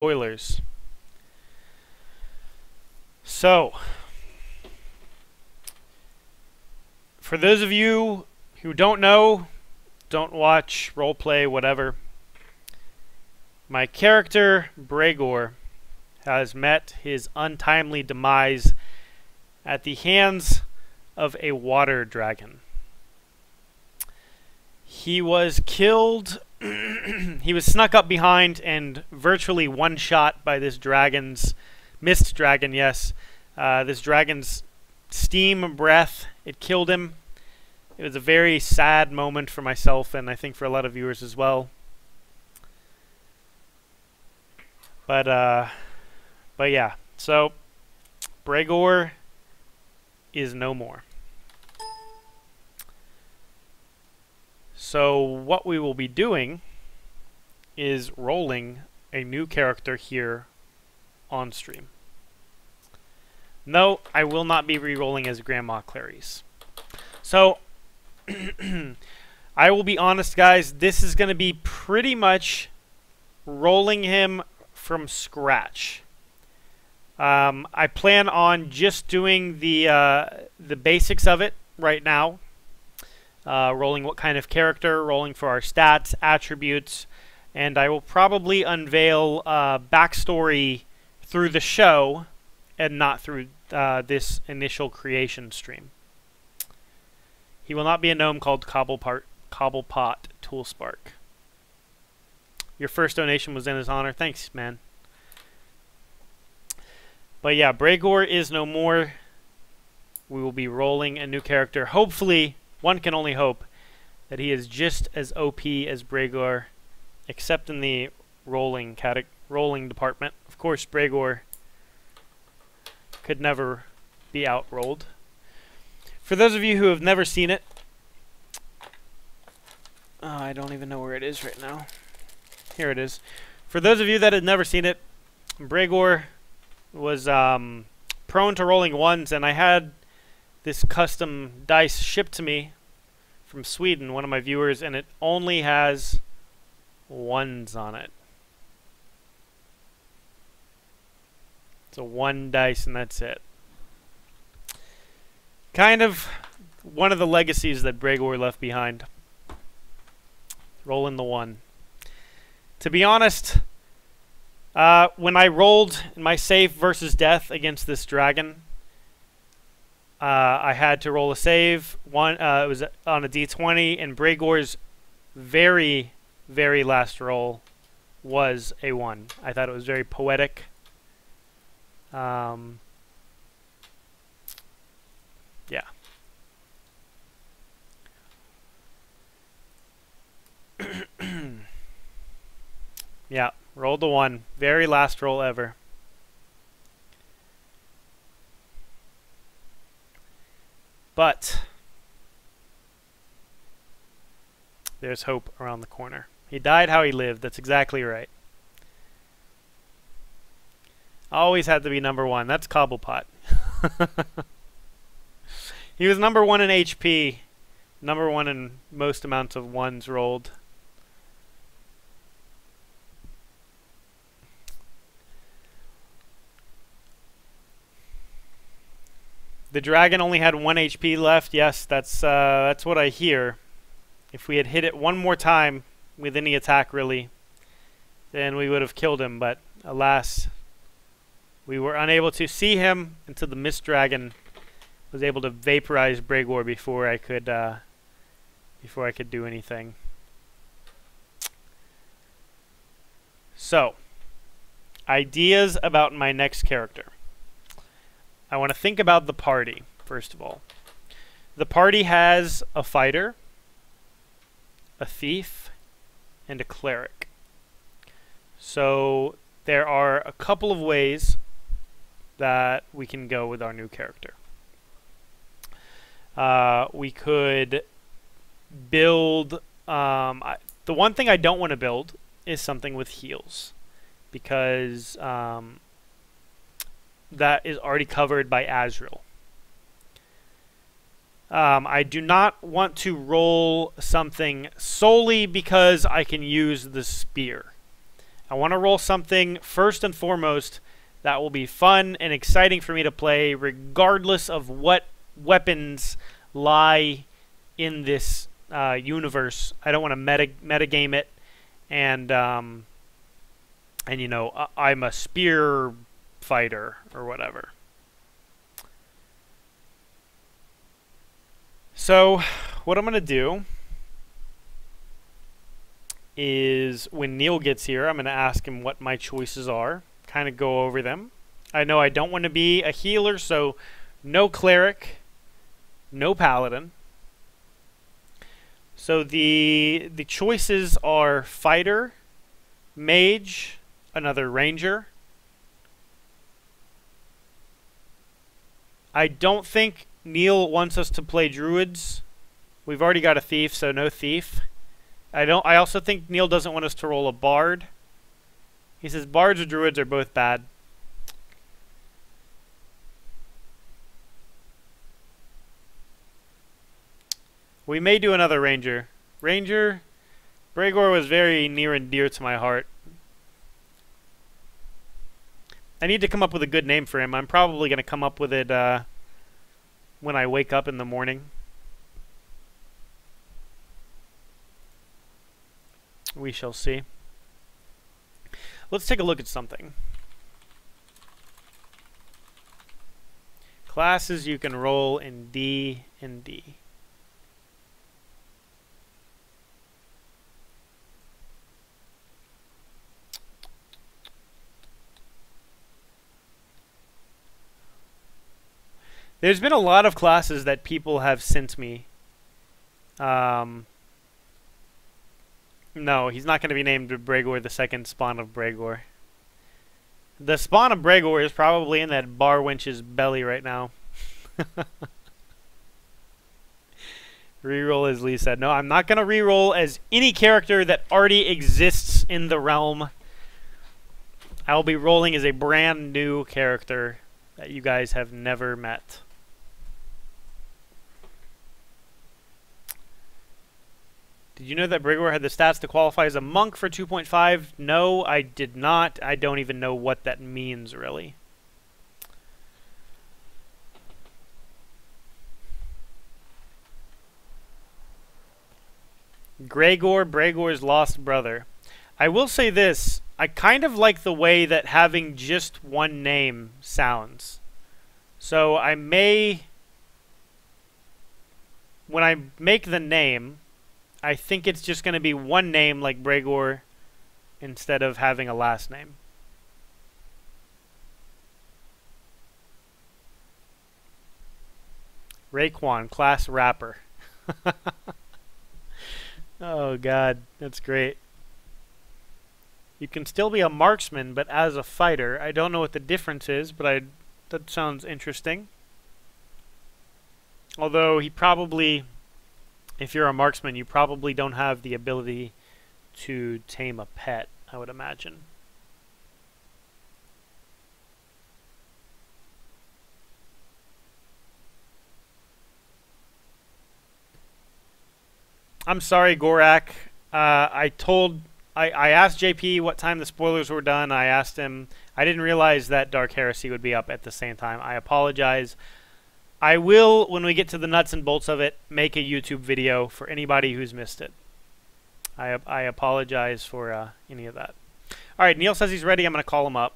Spoilers. So, for those of you who don't know, don't watch, roleplay, whatever, my character, Bregor, has met his untimely demise at the hands of a water dragon. He was killed. He was snuck up behind and virtually one-shot by this dragon's mist dragon. Yes, this dragon's steam breath. It killed him. It was a very sad moment for myself, and I think for a lot of viewers as well. But yeah. So Bregor is no more. So what we will be doing is rolling a new character here on stream. No, I will not be re-rolling as Grandma Clarice. So I will be honest, guys, this is going to be pretty much rolling him from scratch. I plan on just doing the basics of it right now. Rolling what kind of character, rolling for our stats, attributes, and I will probably unveil backstory through the show and not through this initial creation stream. He will not be a gnome called Cobblepot Toolspark. Your first donation was in his honor. Thanks, man. But yeah, Bregor is no more. We will be rolling a new character. Hopefully, one can only hope that he is just as OP as Bregor, except in the rolling department. Of course, Bregor could never be outrolled. For those of you who have never seen it, I don't even know where it is right now. Here it is. For those of you that have never seen it, Bregor was prone to rolling ones, and I had this custom dice shipped to me from Sweden, one of my viewers, and it only has ones on it. It's a one dice and that's it. Kind of one of the legacies that Bregor left behind. Rolling the one. To be honest, when I rolled in my save versus death against this dragon, I had to roll a save. It was on a d20, and Bregor's very, very last roll was a 1. I thought it was very poetic. Yeah. Yeah, rolled a 1. Very last roll ever. But there's hope around the corner. He died how he lived. That's exactly right. Always had to be number 1. That's Cobblepot. He was number 1 in HP. Number 1 in most amounts of ones rolled. The dragon only had 1 HP left. Yes, that's what I hear. If we had hit it one more time with any attack, really, then we would have killed him. But alas, we were unable to see him until the mist dragon was able to vaporize Bregor before I could do anything. So, ideas about my next character. I want to think about the party, first of all. The party has a fighter, a thief, and a cleric. So there are a couple of ways that we can go with our new character. We could build... the one thing I don't want to build is something with heals, because... that is already covered by Azrael. I do not want to roll something solely because I can use the spear. I want to roll something first and foremost that will be fun and exciting for me to play, regardless of what weapons lie in this universe. I don't want to metagame it, and you know, I'm a spear fighter or whatever. So what I'm going to do is when Neil gets here, I'm going to ask him what my choices are, kind of go over them. I know I don't want to be a healer, so no cleric, no paladin. So the choices are fighter, mage, another ranger. I don't think Neil wants us to play druids. We've already got a thief, so no thief. I also think Neil doesn't want us to roll a bard. He says bards or druids are both bad. We may do another ranger. Ranger, Bregor was very near and dear to my heart. I need to come up with a good name for him. I'm probably going to come up with it when I wake up in the morning. We shall see. Let's take a look at something. Classes you can roll in D&D. There's been a lot of classes that people have sent me. No, he's not going to be named Bregor, the second spawn of Bregor. The spawn of Bregor is probably in that bar wench's belly right now. Reroll, as Lee said. No, I'm not going to reroll as any character that already exists in the realm. I'll be rolling as a brand new character that you guys have never met. Did you know that Bregor had the stats to qualify as a monk for 2.5? No, I did not. I don't even know what that means, really. Gregor, Bregor's lost brother. I will say this. I kind of like the way that having just one name sounds. So I may... When I make the name, I think it's just going to be one name like Bregor instead of having a last name. Raekwon, class rapper. Oh god, that's great. You can still be a marksman, but as a fighter. I don't know what the difference is, but that sounds interesting. Although he probably... If you're a marksman, you probably don't have the ability to tame a pet, I would imagine. I'm sorry, Gorak. I asked JP what time the spoilers were done. I asked him. I didn't realize that Dark Heresy would be up at the same time. I apologize. I will, when we get to the nuts and bolts of it, make a YouTube video for anybody who's missed it. I apologize for any of that. All right, Neil says he's ready. I'm going to call him up.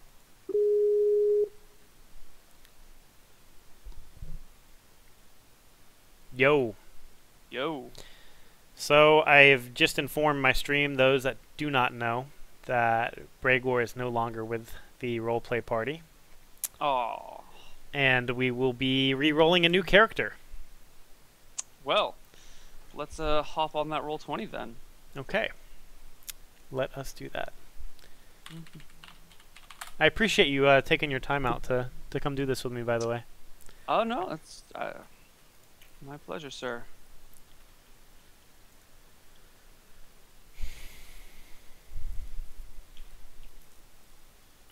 Yo. Yo. So I've just informed my stream, those that do not know, that Bregor is no longer with the roleplay party. Oh. And we will be re-rolling a new character. Well, let's hop on that Roll20 then. Okay. Let us do that. I appreciate you taking your time out to come do this with me, by the way. Oh, no, it's my pleasure, sir.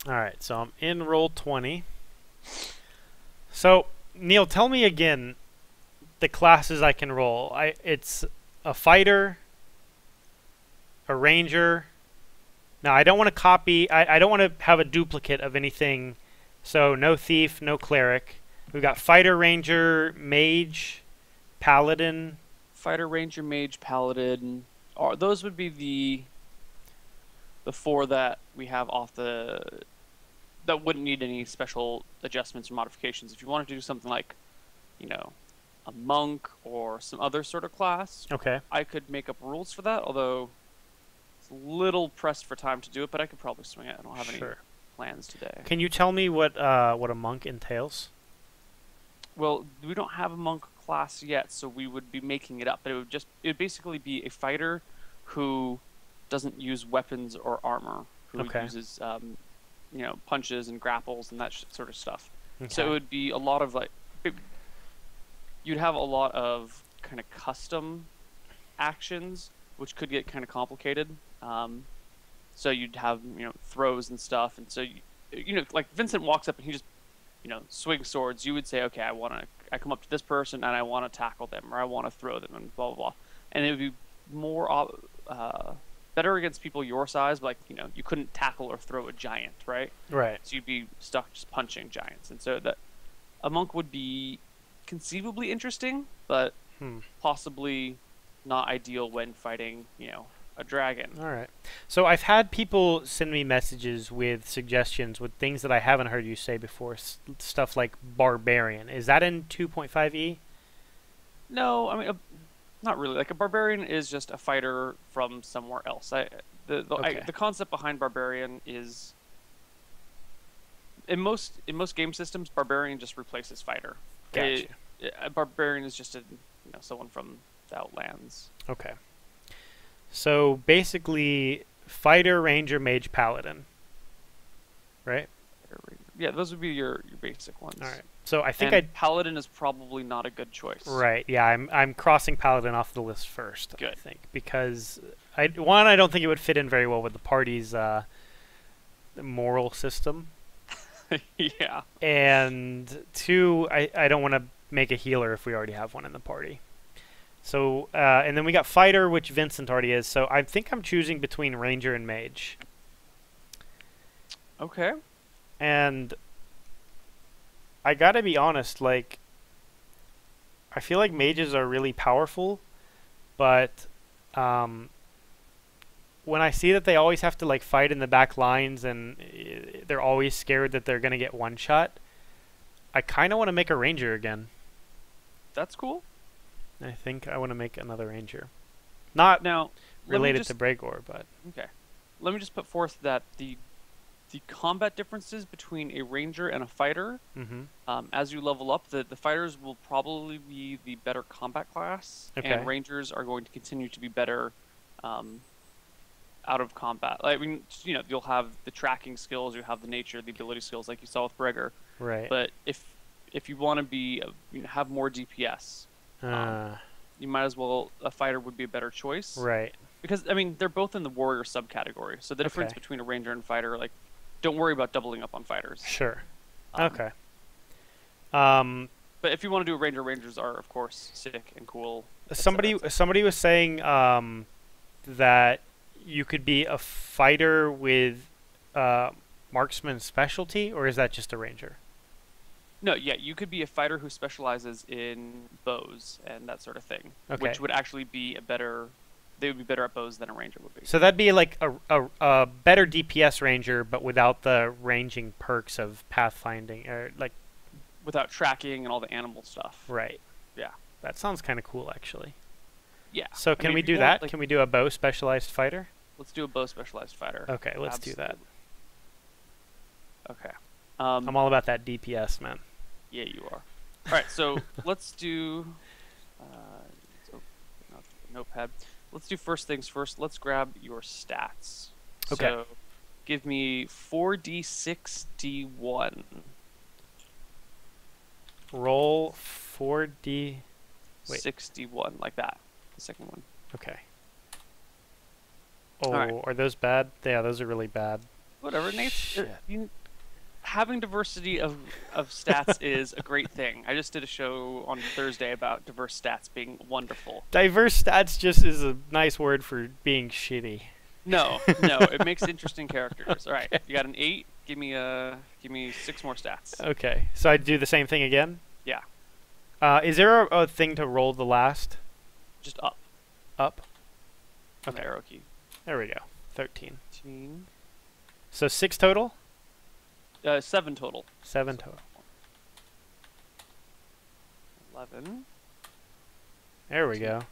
Alright, so I'm in Roll20. So, Neil, tell me again the classes I can roll. It's a fighter, a ranger, Now, I don't want to copy. I don't want to have a duplicate of anything. So no thief, no cleric. We've got fighter, ranger, mage, paladin. Fighter, ranger, mage, paladin. Or those would be the 4 that we have off the that wouldn't need any special adjustments or modifications. If you wanted to do something like, you know, a monk or some other sort of class, Okay. I could make up rules for that. Although it's a little pressed for time to do it, but I could probably swing it. I don't have any plans today. Can you tell me what a monk entails? Well, we don't have a monk class yet, so we would be making it up. But it would basically be a fighter who doesn't use weapons or armor, who uses you know, punches and grapples and that sort of stuff. Okay. So it would be a lot of you'd have a lot of kind of custom actions, which could get kind of complicated. So you'd have, you know, throws and stuff, and so you know, like Vincent walks up and he just, you know, swings swords. You would say, okay, I come up to this person and I want to tackle them, or I want to throw them, and blah blah blah. And it would be more better against people your size, but, like, you know, you couldn't tackle or throw a giant, right? Right. So you'd be stuck just punching giants, and so that a monk would be conceivably interesting, but possibly not ideal when fighting, you know, a dragon. All right. So I've had people send me messages with suggestions with things that I haven't heard you say before. Stuff like barbarian. Is that in 2.5e? No, I mean, not really. Like, a barbarian is just a fighter from somewhere else. The concept behind barbarian is, in most game systems, barbarian just replaces fighter. Gotcha. A barbarian is just someone from the Outlands. Okay. So basically, fighter, ranger, mage, paladin. Right? Yeah, those would be your basic ones. All right. So I think paladin is probably not a good choice. Right. Yeah, I'm crossing paladin off the list first. Good. I think, because I don't think it would fit in very well with the party's moral system. Yeah. And 2, I don't want to make a healer if we already have one in the party. So and then we got fighter, which Vincent already is. So I think I'm choosing between ranger and mage. Okay. And I gotta be honest, like, I feel like mages are really powerful, but when I see that they always have to, like, fight in the back lines and they're always scared that they're gonna get one shot, I kind of want to make a ranger again. That's cool. I think I want to make another ranger. Not now related to Bregor, but... Okay. Let me just put forth that the combat differences between a ranger and a fighter, as you level up, the fighters will probably be the better combat class, and rangers are going to continue to be better out of combat. I mean, you know, you'll have the tracking skills, you have the nature, the ability skills, like you saw with Bregor. Right. But if you want to be have more DPS, you might as well, a fighter would be a better choice. Right. Because, I mean, they're both in the warrior subcategory. So the difference between a ranger and fighter, like, don't worry about doubling up on fighters. Sure. Okay. But if you want to do a ranger, rangers are, of course, sick and cool. Somebody was saying that you could be a fighter with marksman specialty, or is that just a ranger? No, yeah, you could be a fighter who specializes in bows and that sort of thing, which would actually be they would be better at bows than a ranger would be. So that'd be like a better DPS ranger, but without the ranging perks of pathfinding, or like without tracking and all the animal stuff. Right. Yeah. That sounds kind of cool, actually. Yeah. So can we do that? Can we do a bow specialized fighter? Let's do a bow specialized fighter. Okay, let's do that. Okay. I'm all about that DPS, man. Yeah, you are. All right, so let's do notepad. Let's do first things first. Let's grab your stats. Okay. So give me 4d6d1. Roll 4d... Wait. 61, like that. The second one. Okay. Oh, are those bad? Yeah, those are really bad. Whatever, Nate. Having diversity of stats is a great thing. I just did a show on Thursday about diverse stats being wonderful. Diverse stats just is a nice word for being shitty. No, no, it makes interesting characters. All right, Okay. you got an 8. Give me 6 more stats. Okay. So I do the same thing again. Yeah, Is there a thing to roll the last? just up Up. on the Okay. arrow key. There we go. 13. 13. So 6 total. 7 total. 7 total. 11, There we go.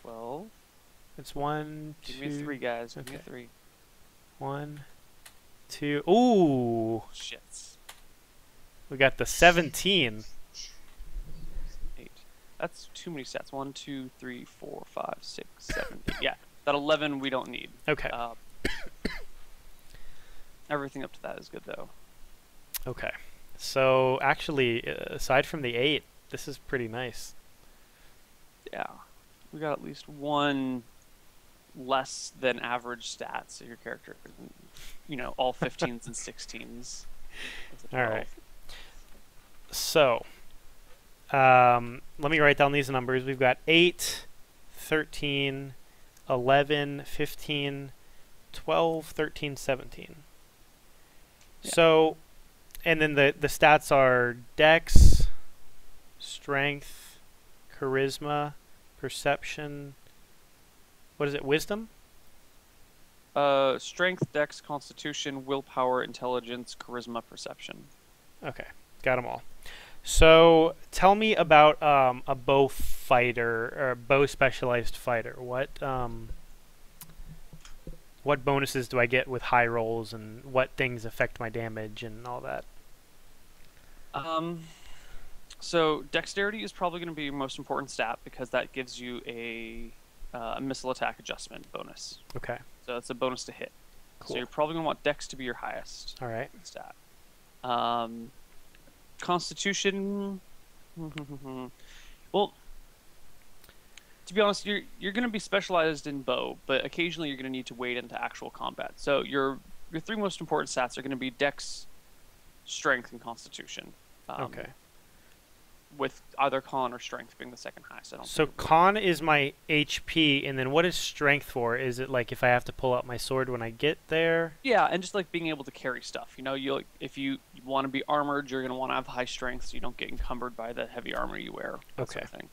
12. It's 1, 2. Give me a 3, guys. Give me a Okay. 3. 1, 2. Ooh. Shits. We got the 17. 8. That's too many stats. 1, 2, 3, 4, 5, 6, 7, 8. Yeah, that 11 we don't need. Okay. Everything up to that is good, though. Okay. So actually, aside from the 8, this is pretty nice. Yeah. We got at least one less than average stats. So your character, all 15s and 16s. All right. So, let me write down these numbers. We've got 8, 13, 11, 15, 12, 13, 17. Yeah. So, and then the stats are Dex, Strength, Charisma, Perception. What is it? Wisdom? Strength, Dex, Constitution, Willpower, Intelligence, Charisma, Perception. Okay, got them all. So, tell me about a bow fighter or bow specialized fighter. What bonuses do I get with high rolls, and what things affect my damage and all that? So dexterity is probably going to be your most important stat because that gives you a missile attack adjustment bonus. Okay. So that's a bonus to hit. Cool. So you're probably going to want dex to be your highest All right. stat. Constitution. Well, to be honest, you're going to be specialized in bow, but occasionally you're going to need to wade into actual combat. So your 3 most important stats are going to be dex, strength, and constitution. Okay. With either con or strength being the second highest. So con is my HP, and then what is strength for? Is it like if I have to pull out my sword when I get there? Yeah, and just like being able to carry stuff. If you want to be armored, you're going to want to have high strength so you don't get encumbered by the heavy armor you wear. That sort of thing.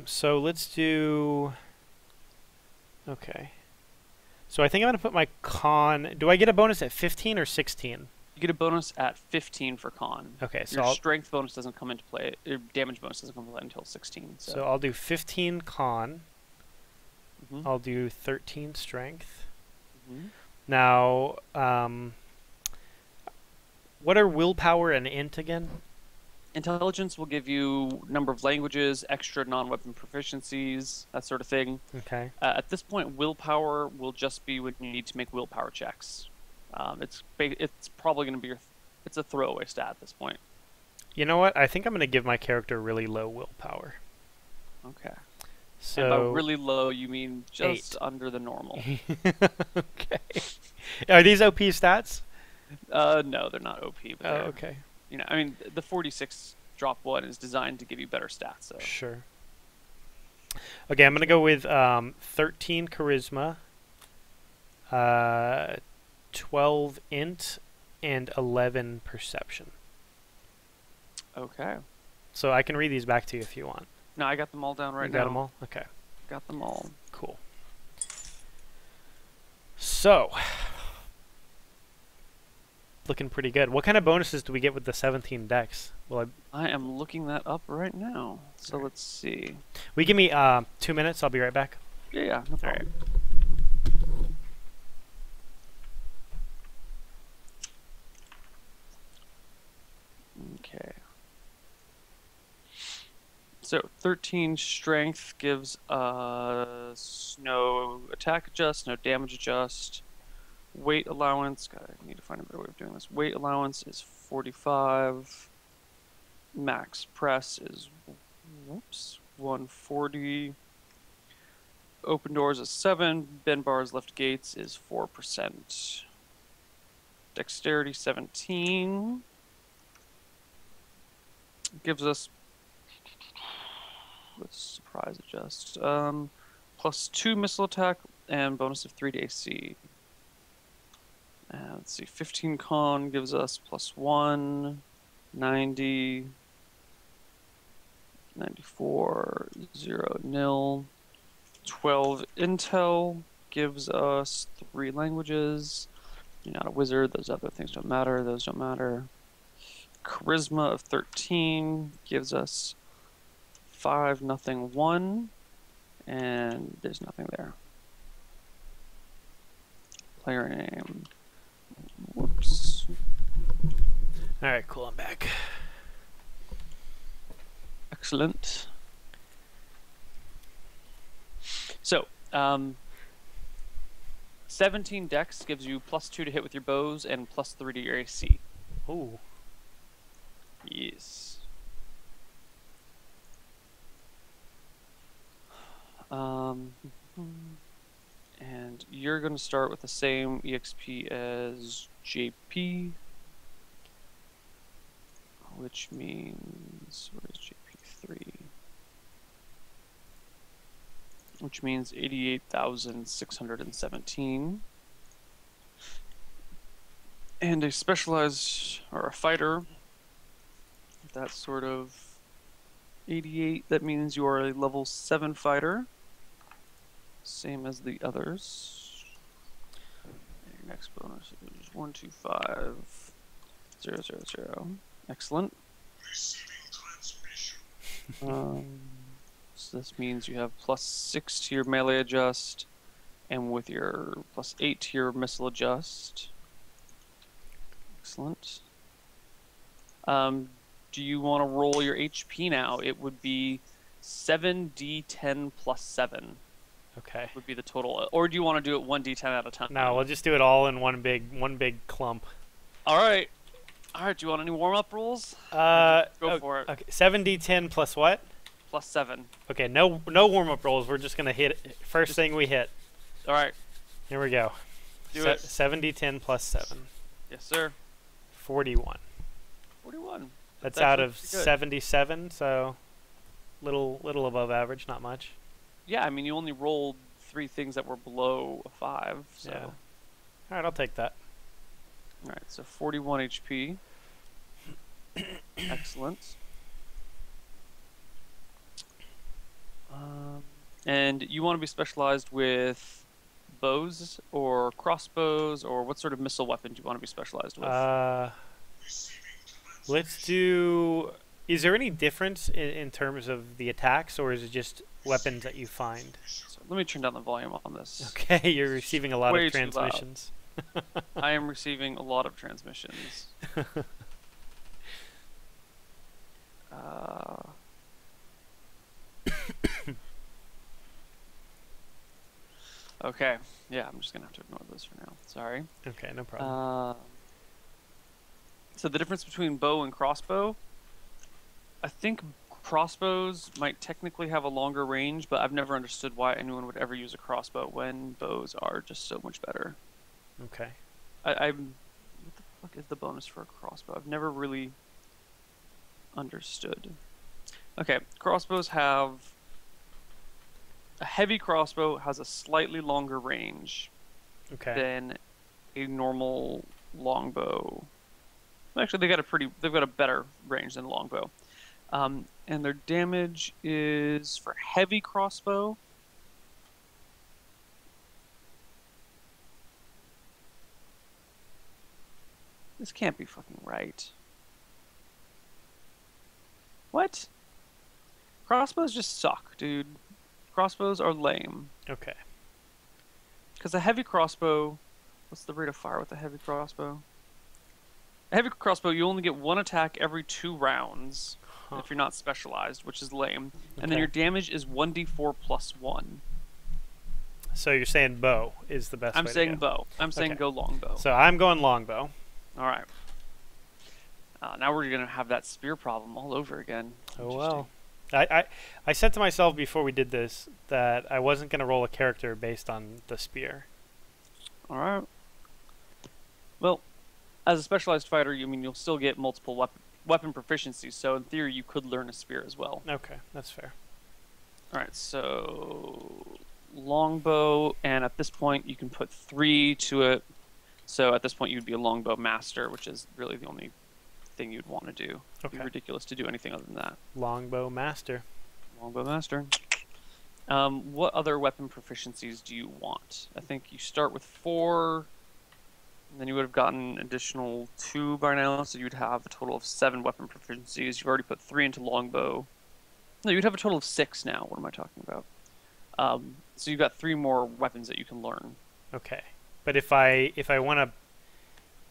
So let's do... Okay. So I think I'm going to put my con... Do I get a bonus at 15 or 16? You get a bonus at 15 for con. Okay, so your strength bonus doesn't come into play. Your damage bonus doesn't come into play until 16. So I'll do 15 con. Mm-hmm. I'll do 13 strength. Mm-hmm. Now, what are willpower and int again? Intelligence will give you number of languages, extra non-weapon proficiencies, that sort of thing. Okay. At this point, willpower will just be when you need to make willpower checks. It's probably going to be it's a throwaway stat at this point. You know what? I think I'm going to give my character really low willpower. Okay. So and by really low, you mean just 8. Under the normal. Okay. Are these OP stats? No, they're not OP. But okay. The 46 drop 1 is designed to give you better stats. So. Sure. Okay, I'm going to go with 13 charisma, 12 int, and 11 perception. Okay. So I can read these back to you if you want. No, I got them all down right now. You got them all? Okay. Got them all. Cool. So, looking pretty good. What kind of bonuses do we get with the 17 dex? I am looking that up right now. So let's see. Will you give me 2 minutes? I'll be right back. Yeah, no problem. All right. Okay. So 13 strength gives us no attack adjust, no damage adjust. Weight allowance, God, I need to find a better way of doing this. Weight allowance is 45. Max press is 140. Open doors is 7. Bend bars, lift gates is 4%. Dexterity 17. Gives us, let's surprise adjust, +2 missile attack and bonus of 3 to AC. Let's see, 15 con gives us +1, 90, 94, 0, nil. 12 intel gives us 3 languages. You're not a wizard, those other things don't matter, those don't matter. Charisma of 13 gives us 5, nothing, 1, and there's nothing there. Player name. Whoops. Alright, cool, I'm back. Excellent. So, 17 dex gives you +2 to hit with your bows and +3 to your AC. Ooh. Yes. And you're going to start with the same EXP as JP, which means, where is JP3? Which means 88,617. And a specialized, or a fighter, that's sort of 88, that means you are a level 7 fighter. Same as the others. Your next bonus is 125 000. Excellent. So this means you have +6 to your melee adjust, and with your +8 to your missile adjust. Excellent. Do you want to roll your HP now? It would be 7d10 + 7. Okay. Would be the total, or do you want to do it 1d10 at a time? No, we'll just do it all in one big clump. All right. All right. Do you want any warm-up rules? Go for it. Okay. 7d10 plus what? +7. Okay. No warm-up rolls. We're just gonna hit it. First thing we hit. All right. Here we go. Do it. 7d10 plus 7. Yes, sir. 41. 41. That's out of pretty good. 77, so little above average, not much. Yeah, I mean, you only rolled 3 things that were below a 5, so. Yeah. All right, I'll take that. All right, so 41 HP. Excellent. And you want to be specialized with bows or crossbows, or what sort of missile weapon do you want to be specialized with? Let's do... Is there any difference in terms of the attacks, or is it just weapons that you find? So let me turn down the volume on this. Okay, you're receiving a lot Way of too loud. transmissions. I am receiving a lot of transmissions. Okay, yeah, I'm just going to have to ignore those for now. Sorry. Okay, no problem. So the difference between bow and crossbow, I think crossbows might technically have a longer range, but I've never understood why anyone would ever use a crossbow when bows are just so much better. Okay. What the fuck is the bonus for a crossbow? I've never really understood. Okay, crossbows have... A heavy crossbow has a slightly longer range than a normal longbow. Actually, they've got a better range than longbow. And their damage is, for heavy crossbow, this can't be fucking right. What? Crossbows just suck, dude. Crossbows are lame. Okay. Because a heavy crossbow... What's the rate of fire with a heavy crossbow? A heavy crossbow, you only get 1 attack every 2 rounds if you're not specialized, which is lame. And then your damage is 1d4 plus 1. So you're saying bow is the best way to go. I'm saying bow. I'm saying go longbow. So I'm going longbow. All right. Now we're going to have that spear problem all over again. Oh, well. I said to myself before we did this that I wasn't going to roll a character based on the spear. All right. Well, as a specialized fighter, you'll still get multiple weapon proficiencies, so in theory you could learn a spear as well. Okay, that's fair. All right, so longbow, and at this point you can put 3 to it. So at this point you'd be a longbow master, which is really the only thing you'd want to do. It'd be ridiculous to do anything other than that. Longbow master. Longbow master. What other weapon proficiencies do you want? I think you start with 4, and then you would have gotten an additional 2 by now, so you'd have a total of 7 weapon proficiencies. You've already put 3 into longbow. No, you'd have a total of 6 now. What am I talking about? So you've got 3 more weapons that you can learn. Okay, but if I want to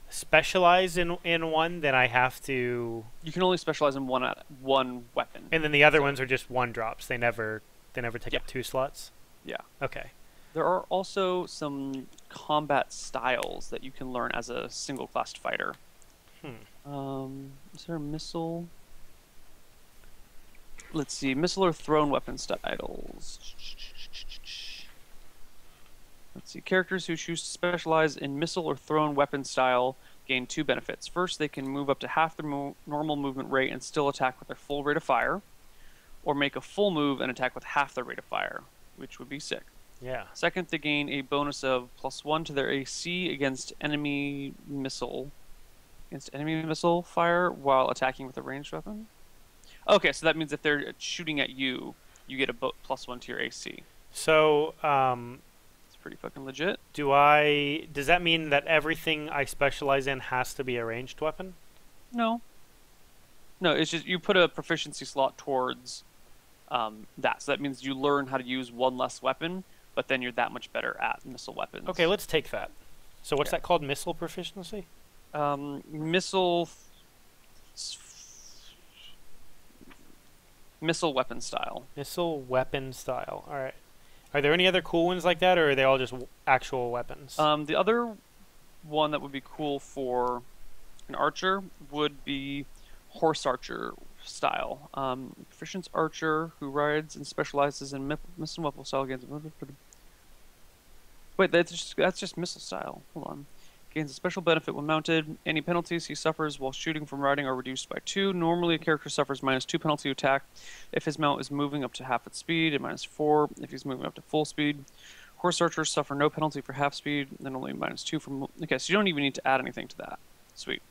specialize in one, then I have to. You can only specialize in one weapon. And then the other ones are just 1-drops. They never take up 2 slots. Yeah. Okay. There are also some combat styles that you can learn as a single-classed fighter. Is there a missile? Let's see, missile or thrown weapon styles. Let's see, characters who choose to specialize in missile or thrown weapon style gain 2 benefits. First, they can move up to half their normal movement rate and still attack with their full rate of fire, or make a full move and attack with half their rate of fire, which would be sick. Yeah. Second, they gain a bonus of +1 to their AC against enemy missile fire while attacking with a ranged weapon. Okay, so that means if they're shooting at you, you get a +1 to your AC. So, it's pretty fucking legit. Does that mean that everything I specialize in has to be a ranged weapon? No. No, it's just you put a proficiency slot towards that. So that means you learn how to use 1 less weapon, but then you're that much better at missile weapons. Okay, let's take that. So what's that called? Missile proficiency? Missile weapon style. Missile weapon style. All right. Are there any other cool ones like that, or are they all just actual weapons? The other one that would be cool for an archer would be horse archer style. Proficient archer who rides and specializes in missile weapon style gains. Wait, that's just missile style. Hold on. Gains a special benefit when mounted. Any penalties he suffers while shooting from riding are reduced by 2. Normally, a character suffers -2 penalty to attack if his mount is moving up to half its speed, and -4 if he's moving up to full speed. Horse archers suffer no penalty for half speed, and only -2 for... Okay, so you don't even need to add anything to that. Sweet.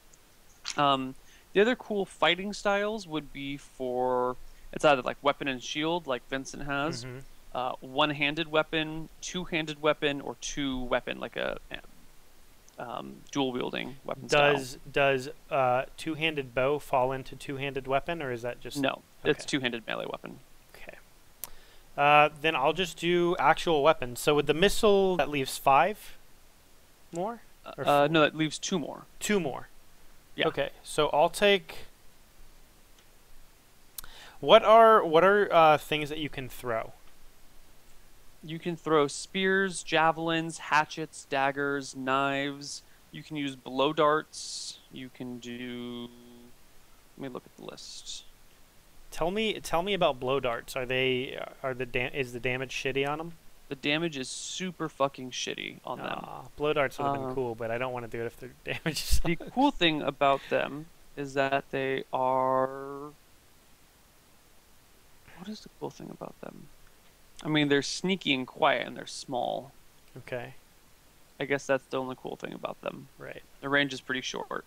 The other cool fighting styles would be for... It's either like weapon and shield, like Vincent has, one-handed weapon, two-handed weapon, or two-weapon, like a... dual-wielding weapon style. Does two-handed bow fall into two-handed weapon, or is that just... No, it's two-handed melee weapon. Okay. Then I'll just do actual weapons. So with the missile, that leaves 5 more? No, that leaves 2 more. 2 more. Yeah. Okay, so I'll take... What are things that you can throw? You can throw spears, javelins, hatchets, daggers, knives. You can use blow darts. You can do... Let me look at the list. Tell me about blow darts. Is the damage shitty on them? The damage is super fucking shitty on them. Blow darts would have been cool, but I don't want to do it if their damage is... The cool thing about them is that they are... What is the cool thing about them? I mean, they're sneaky and quiet, and they're small. Okay. I guess that's the only cool thing about them. Right. The range is pretty short.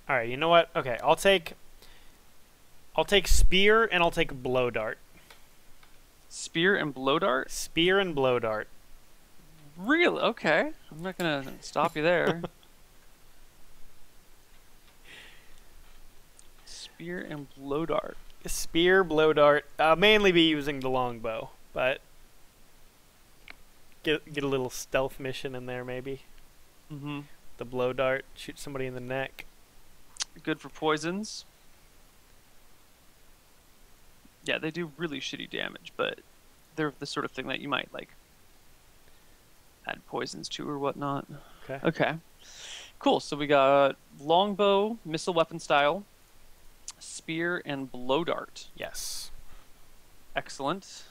All right, you know what? Okay, I'll take spear, and I'll take blow dart. Spear and blow dart? Spear and blow dart. Really? Okay. I'm not going to stop you there. Spear and blow dart. Spear, blow dart. I'll mainly be using the longbow, but get a little stealth mission in there maybe. Mm-hmm. The blow dart, shoot somebody in the neck. Good for poisons. Yeah, they do really shitty damage, but they're the sort of thing that you might like add poisons to or whatnot. Okay. Okay. Cool. So we got longbow, missile weapon style, spear, and blow dart. Yes. Excellent.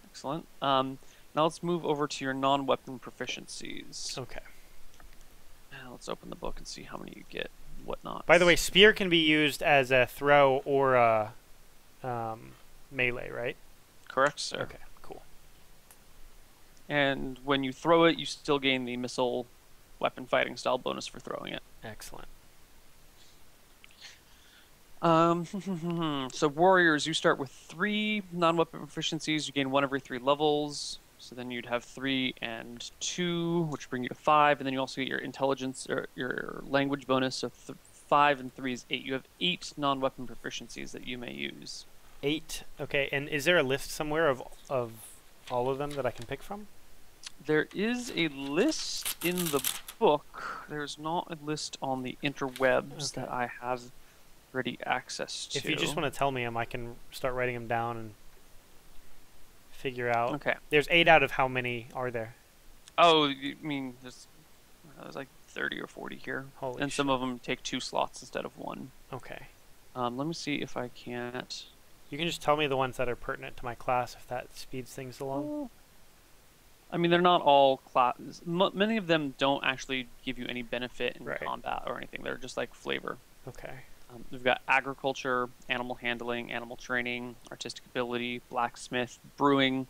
Excellent. Now let's move over to your non-weapon proficiencies. Okay. Now let's open the book and see how many you get. Whatnot. By the way, spear can be used as a throw or a melee, right? Correct, sir. Okay, cool. And when you throw it, you still gain the missile weapon fighting style bonus for throwing it. Excellent. So warriors, you start with 3 non-weapon proficiencies. You gain 1 every 3 levels. So then you'd have 3 and 2, which bring you to 5, and then you also get your intelligence or your language bonus. So 5 and 3 is 8. You have 8 non-weapon proficiencies that you may use. 8. Okay, and is there a list somewhere of all of them that I can pick from? There is a list in the book. There's not a list on the interwebs that I have ready access to. If you just want to tell me them, I can start writing them down and figure out. Okay. There's 8 out of how many are there? Oh, you mean there's like 30 or 40 here. Holy and some of them take 2 slots instead of 1. Okay. Let me see if I can't. You can just tell me the ones that are pertinent to my class if that speeds things along. I mean, they're not all classes. Many of them don't actually give you any benefit in combat or anything. They're just like flavor. Okay. We've got agriculture, animal handling, animal training, artistic ability, blacksmith, brewing,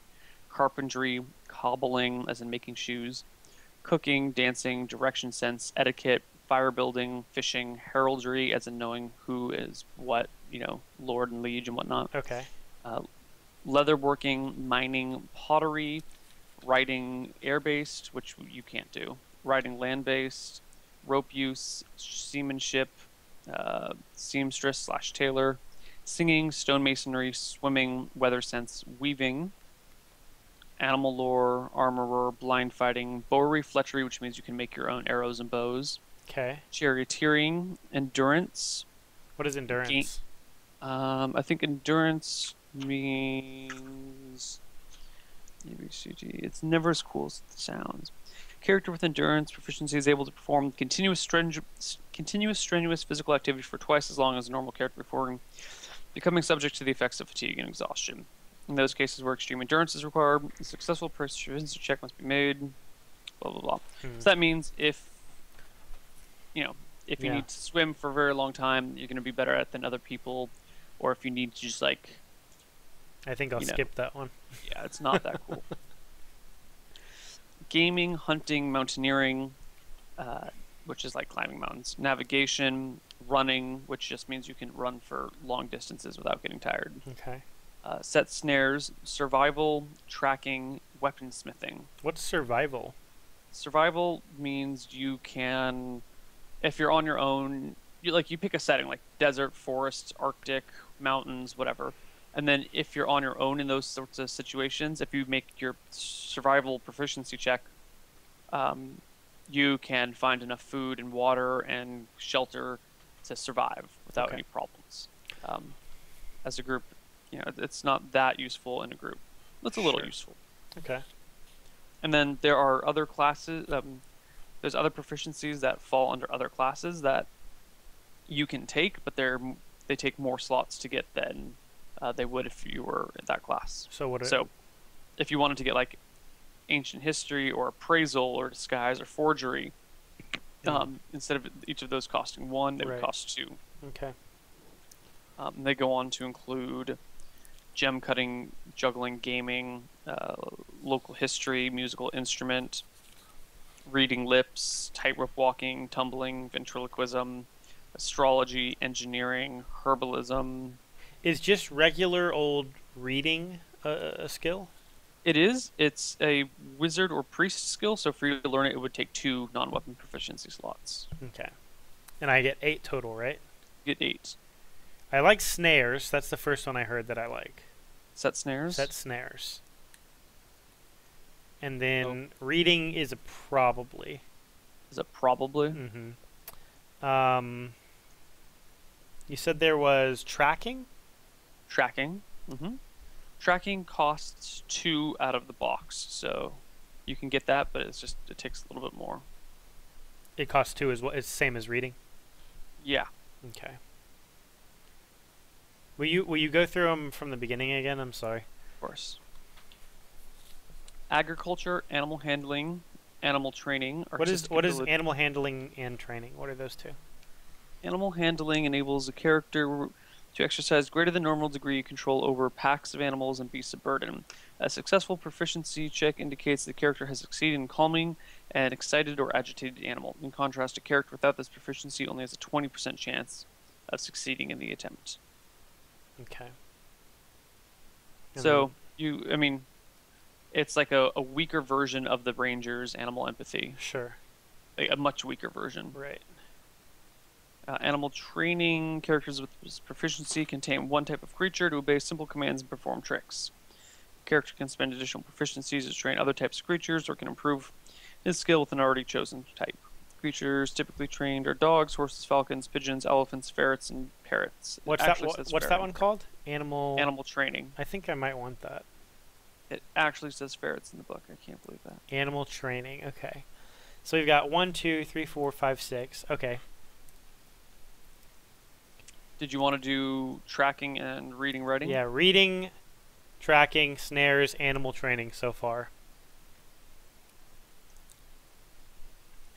carpentry, cobbling, as in making shoes, cooking, dancing, direction sense, etiquette, fire building, fishing, heraldry, as in knowing who is what, lord and liege and whatnot. Okay. Leatherworking, mining, pottery, riding air-based, which you can't do, riding land-based, rope use, seamanship, seamstress / tailor, singing, stonemasonry, swimming, weather sense, weaving, animal lore, armorer, blind fighting, bowery, fletchery, which means you can make your own arrows and bows. Okay. Charioteering, endurance. What is endurance? I think endurance means ABCG. It's never as cool as it sounds. Character with endurance proficiency is able to perform continuous strenuous physical activity for twice as long as a normal character before becoming subject to the effects of fatigue and exhaustion. In those cases where extreme endurance is required, a successful proficiency check must be made. Blah blah blah. So that means if you need to swim for a very long time, you're going to be better at it than other people, or if you need to just like. I think I'll skip that one. Yeah, it's not that cool. Gaming, hunting, mountaineering, which is like climbing mountains. Navigation, running, which just means you can run for long distances without getting tired. Okay. Set snares, survival, tracking, weaponsmithing. What's survival? Survival means you can, if you're on your own, you pick a setting like desert, forest, Arctic, mountains, whatever. And then if you're on your own in those sorts of situations, if you make your survival proficiency check, you can find enough food and water and shelter to survive without any problems. As a group, it's not that useful in a group. It's a little useful. Okay. And then there are other classes. There's other proficiencies that fall under other classes that you can take, but they take more slots to get than they would if you were in that class. So if you wanted to get like ancient history or appraisal or disguise or forgery, instead of each of those costing 1, they would cost 2. Okay. They go on to include gem cutting, juggling, gaming, local history, musical instrument, reading lips, tightrope walking, tumbling, ventriloquism, astrology, engineering, herbalism. Is just regular old reading a skill? It is. It's a wizard or priest skill, so for you to learn it, it would take 2 non-weapon proficiency slots. Okay. And I get 8 total, right? You get 8. I like snares. That's the first one I heard that I like. Set snares? Set snares. And then reading is a probably. Is it probably? Mm-hmm. You said there was tracking? Tracking. Mm-hmm. Tracking costs 2 out of the box, so you can get that, but it takes a little bit more. It costs 2 as well. It's the same as reading? Yeah. Okay. Will you go through them from the beginning again? I'm sorry. Of course. Agriculture, animal handling, animal training. What is animal handling and training? What are those two? Animal handling enables a character to exercise greater than normal degree of control over packs of animals and beasts of burden. A successful proficiency check indicates the character has succeeded in calming an excited or agitated animal. In contrast, a character without this proficiency only has a 20% chance of succeeding in the attempt. Okay. So, I mean, it's like a weaker version of the Ranger's animal empathy. Sure. Like a much weaker version. Right. Animal training. Characters with this proficiency contain one type of creature to obey simple commands and perform tricks. Character can spend additional proficiencies to train other types of creatures or can improve his skill with an already chosen type. Creatures typically trained are dogs, horses, falcons, pigeons, elephants, ferrets, and parrots. What's that one called? Animal training. I think I might want that. It actually says ferrets in the book. I can't believe that. Animal training. Okay. So we've got 1, 2, 3, 4, 5, 6. Okay. Did you want to do tracking and reading, writing? Yeah, reading, tracking, snares, animal training so far.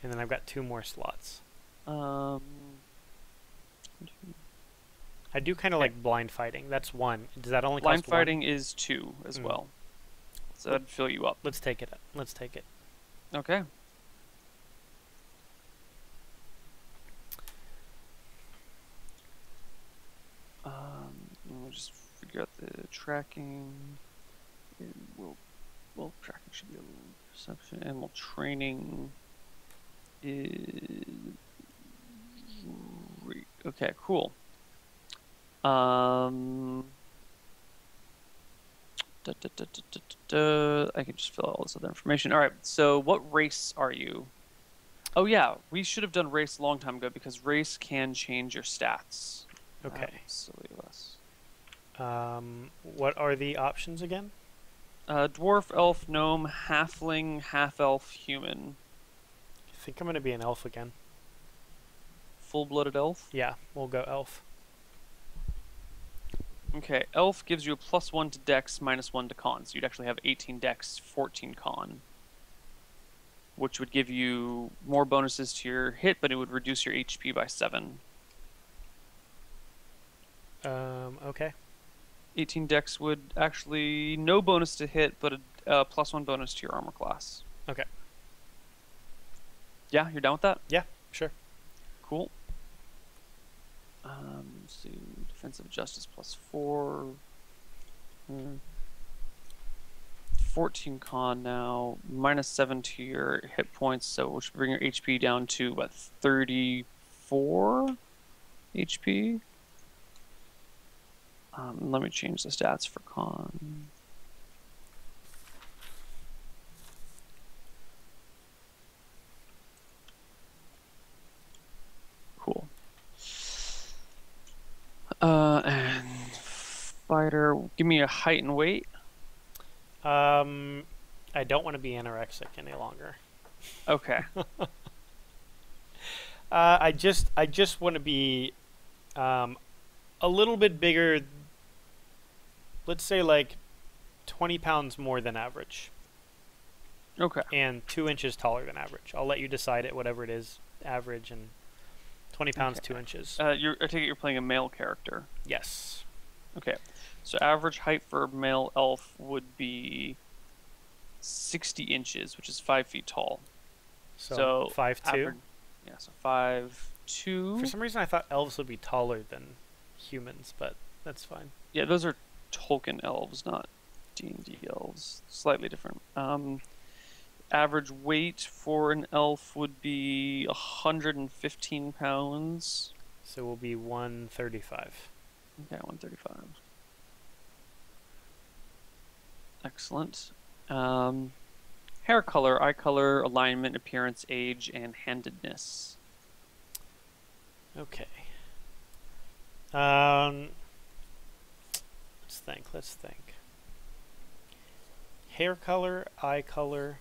And then I've got 2 more slots. I do kind of like blind fighting. That's 1. Does that only cost 1? Blind fighting is 2 as well. So that'd fill you up. Let's take it. Let's take it. Okay. We'll just figure out the tracking. Well, tracking should be a little perception. Animal training is okay. Cool. I can just fill out all this other information. All right. So, what race are you? Oh yeah, we should have done race a long time ago because race can change your stats. Okay. Silly of us. What are the options again? Dwarf, elf, gnome, halfling, half-elf, human. I think I'm going to be an elf again. Full-blooded elf? Yeah, we'll go elf. Okay, elf gives you a +1 to dex, -1 to con. So you'd actually have 18 dex, 14 con. Which would give you more bonuses to your hit, but it would reduce your HP by 7. Okay. 18 dex would actually no bonus to hit, but a +1 bonus to your armor class. Okay. Yeah, you're down with that? Yeah, sure. Cool. So defensive justice +4. 14 con now, -7 to your hit points, so which should bring your HP down to what, 34 HP? Let me change the stats for con. Cool. And fighter, give me a height and weight. I don't want to be anorexic any longer. Okay. I just want to be a little bit bigger. Let's say like 20 pounds more than average. Okay. And 2 inches taller than average. I'll let you decide it, whatever it is, average and 20 pounds, Okay. 2 inches. I take it you're playing a male character. Yes. Okay. So average height for a male elf would be 60 inches, which is 5 feet tall. So 5'2". Yeah, so 5'2". For some reason, I thought elves would be taller than humans, but that's fine. Yeah, those are Tolkien elves, not D&D elves. Slightly different. Average weight for an elf would be 115 pounds. So we'll be 135. Okay, 135. Excellent. Hair color, eye color, alignment, appearance, age, and handedness. Okay. Let's think. Hair color, eye color.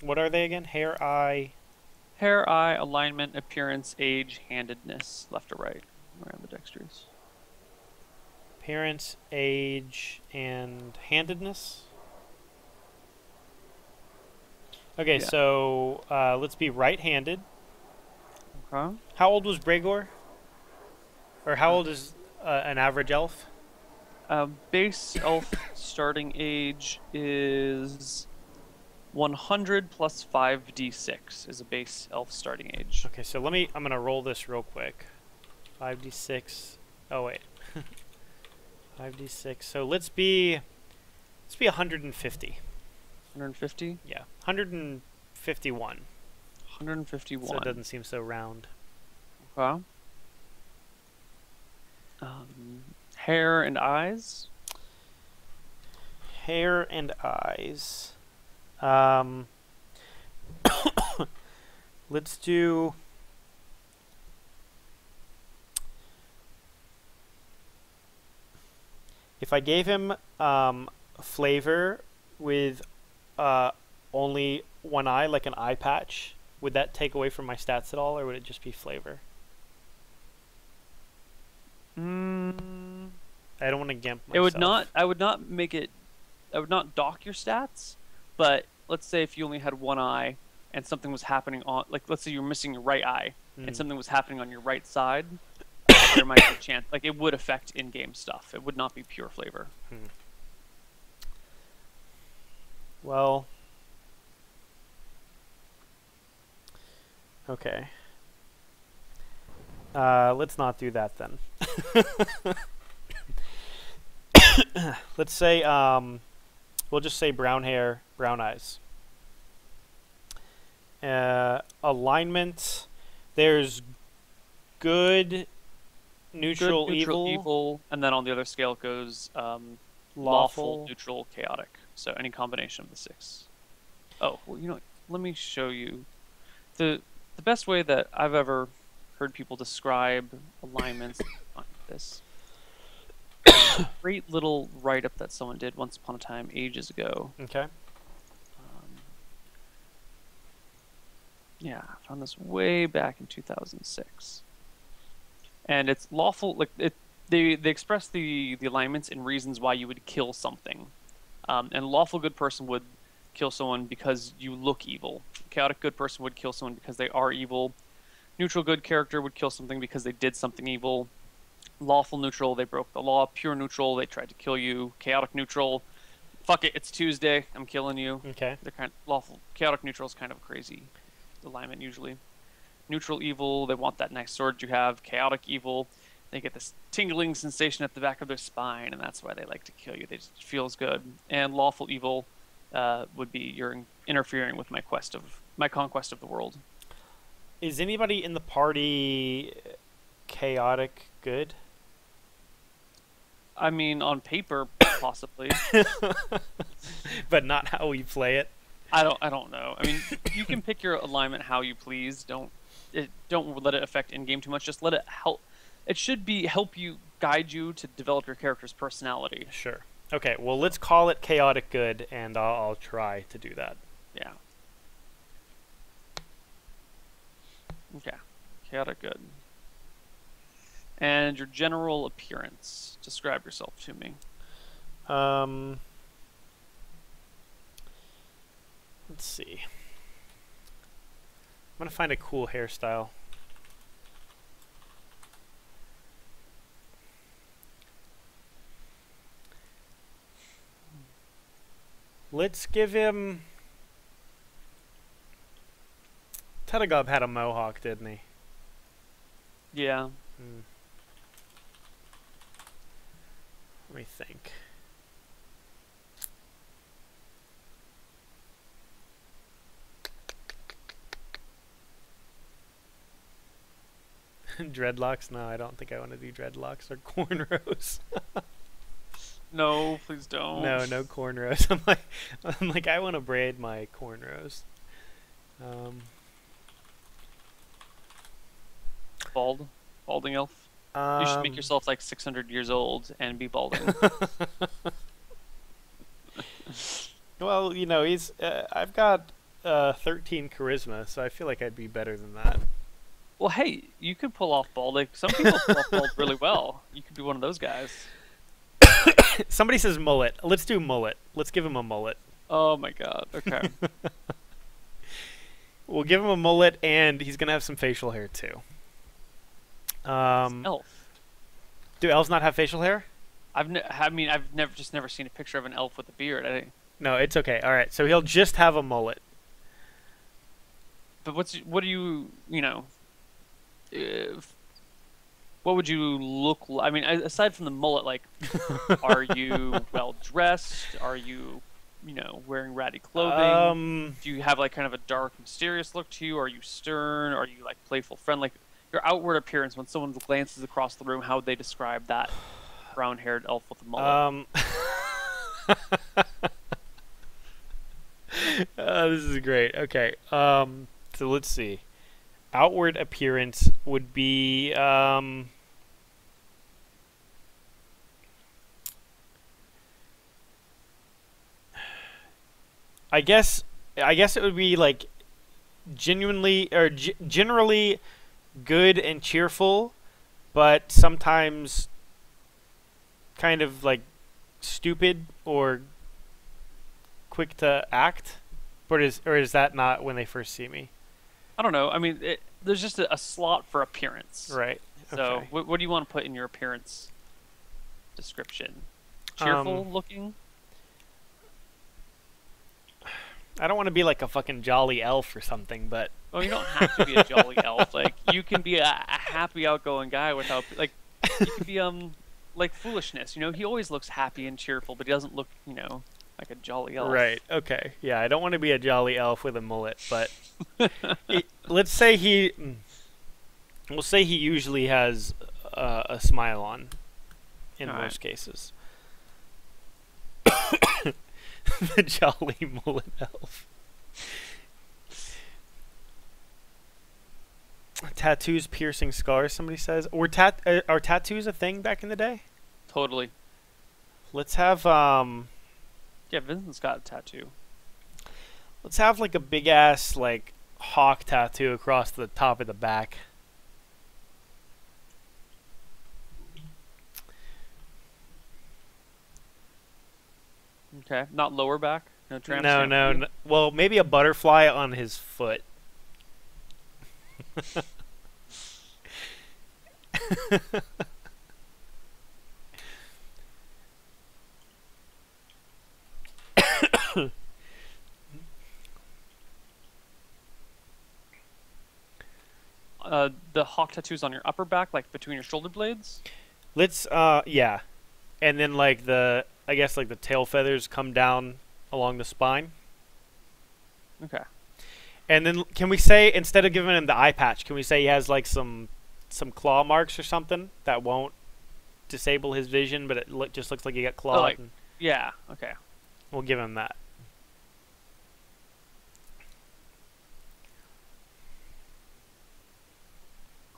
What are they again? Hair, eye. Hair, eye, alignment, appearance, age, handedness. Left or right? Around the dexterous. Appearance, age, and handedness. Okay, Yeah. so let's be right-handed. Okay. How old was Bregor? Or how old is an average elf? Base elf starting age is 100 plus 5d6 is a base elf starting age. Okay, so I'm gonna roll this real quick. 5d6. Oh wait. 5d6. So let's be 150. 150? Yeah, 151. 151. So it doesn't seem so round. Okay. Hair and eyes. Hair and eyes. Let's do. If I gave him flavor with only one eye, like an eye patch, would that take away from my stats at all, or would it just be flavor? I don't want to gimp myself. It would not. I would not make it. I would not dock your stats. But let's say if you only had one eye and something was happening on, like let's say you're missing your right eye and something was happening on your right side, there might be a chance. Like it would affect in-game stuff. It would not be pure flavor. Well. Okay. Let's not do that then. Let's say, we'll just say brown hair, brown eyes. Alignment, there's good, neutral, evil. And then on the other scale it goes lawful, neutral, chaotic. So any combination of the 6. Oh, well, you know, let me show you. The best way that I've ever heard people describe alignments like this. Great little write-up that someone did once upon a time, ages ago. Okay. Yeah, I found this way back in 2006. And it's lawful, like they express the alignments and reasons why you would kill something. And lawful good person would kill someone because you look evil. Chaotic good person would kill someone because they are evil. Neutral good character would kill something because they did something evil. Lawful neutral, they broke the law. Pure neutral, they tried to kill you. Chaotic neutral, fuck it, it's Tuesday, I'm killing you. Okay. They're kind of lawful. Chaotic neutral is kind of a crazy alignment usually. Neutral evil, they want that nice sword you have. Chaotic evil, they get this tingling sensation at the back of their spine, and that's why they like to kill you. It feels good. And lawful evil would be you're interfering with my conquest of the world. Is anybody in the party chaotic good? I mean, on paper, possibly. But not how we play it. I don't know. I mean, you can pick your alignment how you please. Don't let it affect in-game too much. Just let it help. It should help you, guide you to develop your character's personality. Sure. Okay, well, let's call it chaotic good, and I'll try to do that. Yeah. Okay. Chaotic good. And your general appearance. Describe yourself to me. Let's see. I'm gonna find a cool hairstyle. Let's give him... Tedagub had a mohawk, didn't he? Yeah. Let me think. Dreadlocks? No, I don't think I want to do dreadlocks or cornrows. No, please don't. No cornrows. I'm like, I want to braid my cornrows. Balding elf. You should make yourself like 600 years old and be balding. Well, you know, I've got 13 charisma, so I feel like I'd be better than that. Well, hey, you could pull off balding. Some people pull off bald really well. You could be one of those guys. Somebody says mullet. Let's do mullet. Let's give him a mullet. Oh my god. Okay. We'll give him a mullet, and he's gonna have some facial hair too. Elf. Do elves not have facial hair? I've never seen a picture of an elf with a beard. No, it's okay. All right, so he'll just have a mullet. But what do you know? What would you look like? I mean, aside from the mullet, like, are you well dressed? Are you, wearing ratty clothing? Do you have like kind of a dark, mysterious look to you? Are you stern? Are you like playful friend? Like your outward appearance when someone glances across the room, how would they describe that brown-haired elf with a mullet? This is great. Okay. So let's see. Outward appearance would be I guess it would be like genuinely or generally good and cheerful, but sometimes kind of like stupid or quick to act. Or is that not when they first see me? I don't know. I mean, there's just a slot for appearance. Right. So Okay. what do you want to put in your appearance description? Cheerful looking? I don't want to be like a fucking jolly elf or something, but Well, you don't have to be a jolly elf. Like, you can be a happy, outgoing guy without, like, you can be like Foolishness. He always looks happy and cheerful, but he doesn't look, like a jolly elf. right. Okay. Yeah, I don't want to be a jolly elf with a mullet, but let's say we'll say he usually has a smile on in All most right. cases. The jolly mullet elf. Tattoos, piercing, scars. Somebody says, are tattoos a thing back in the day? Totally. Let's have Yeah, Vincent's got a tattoo. let's have like a big ass like hawk tattoo across the top of the back. Okay. Not lower back? No tramp No, stamp no, for you? no. Well, maybe a butterfly on his foot. The hawk tattoo's on your upper back, like between your shoulder blades? Let's yeah. And then like I guess like the tail feathers come down along the spine. Okay. And then can we say instead of giving him the eye patch, can we say he has like some claw marks or something that won't disable his vision, but it just looks like he got clawed? like- and Yeah, okay. we'll give him that.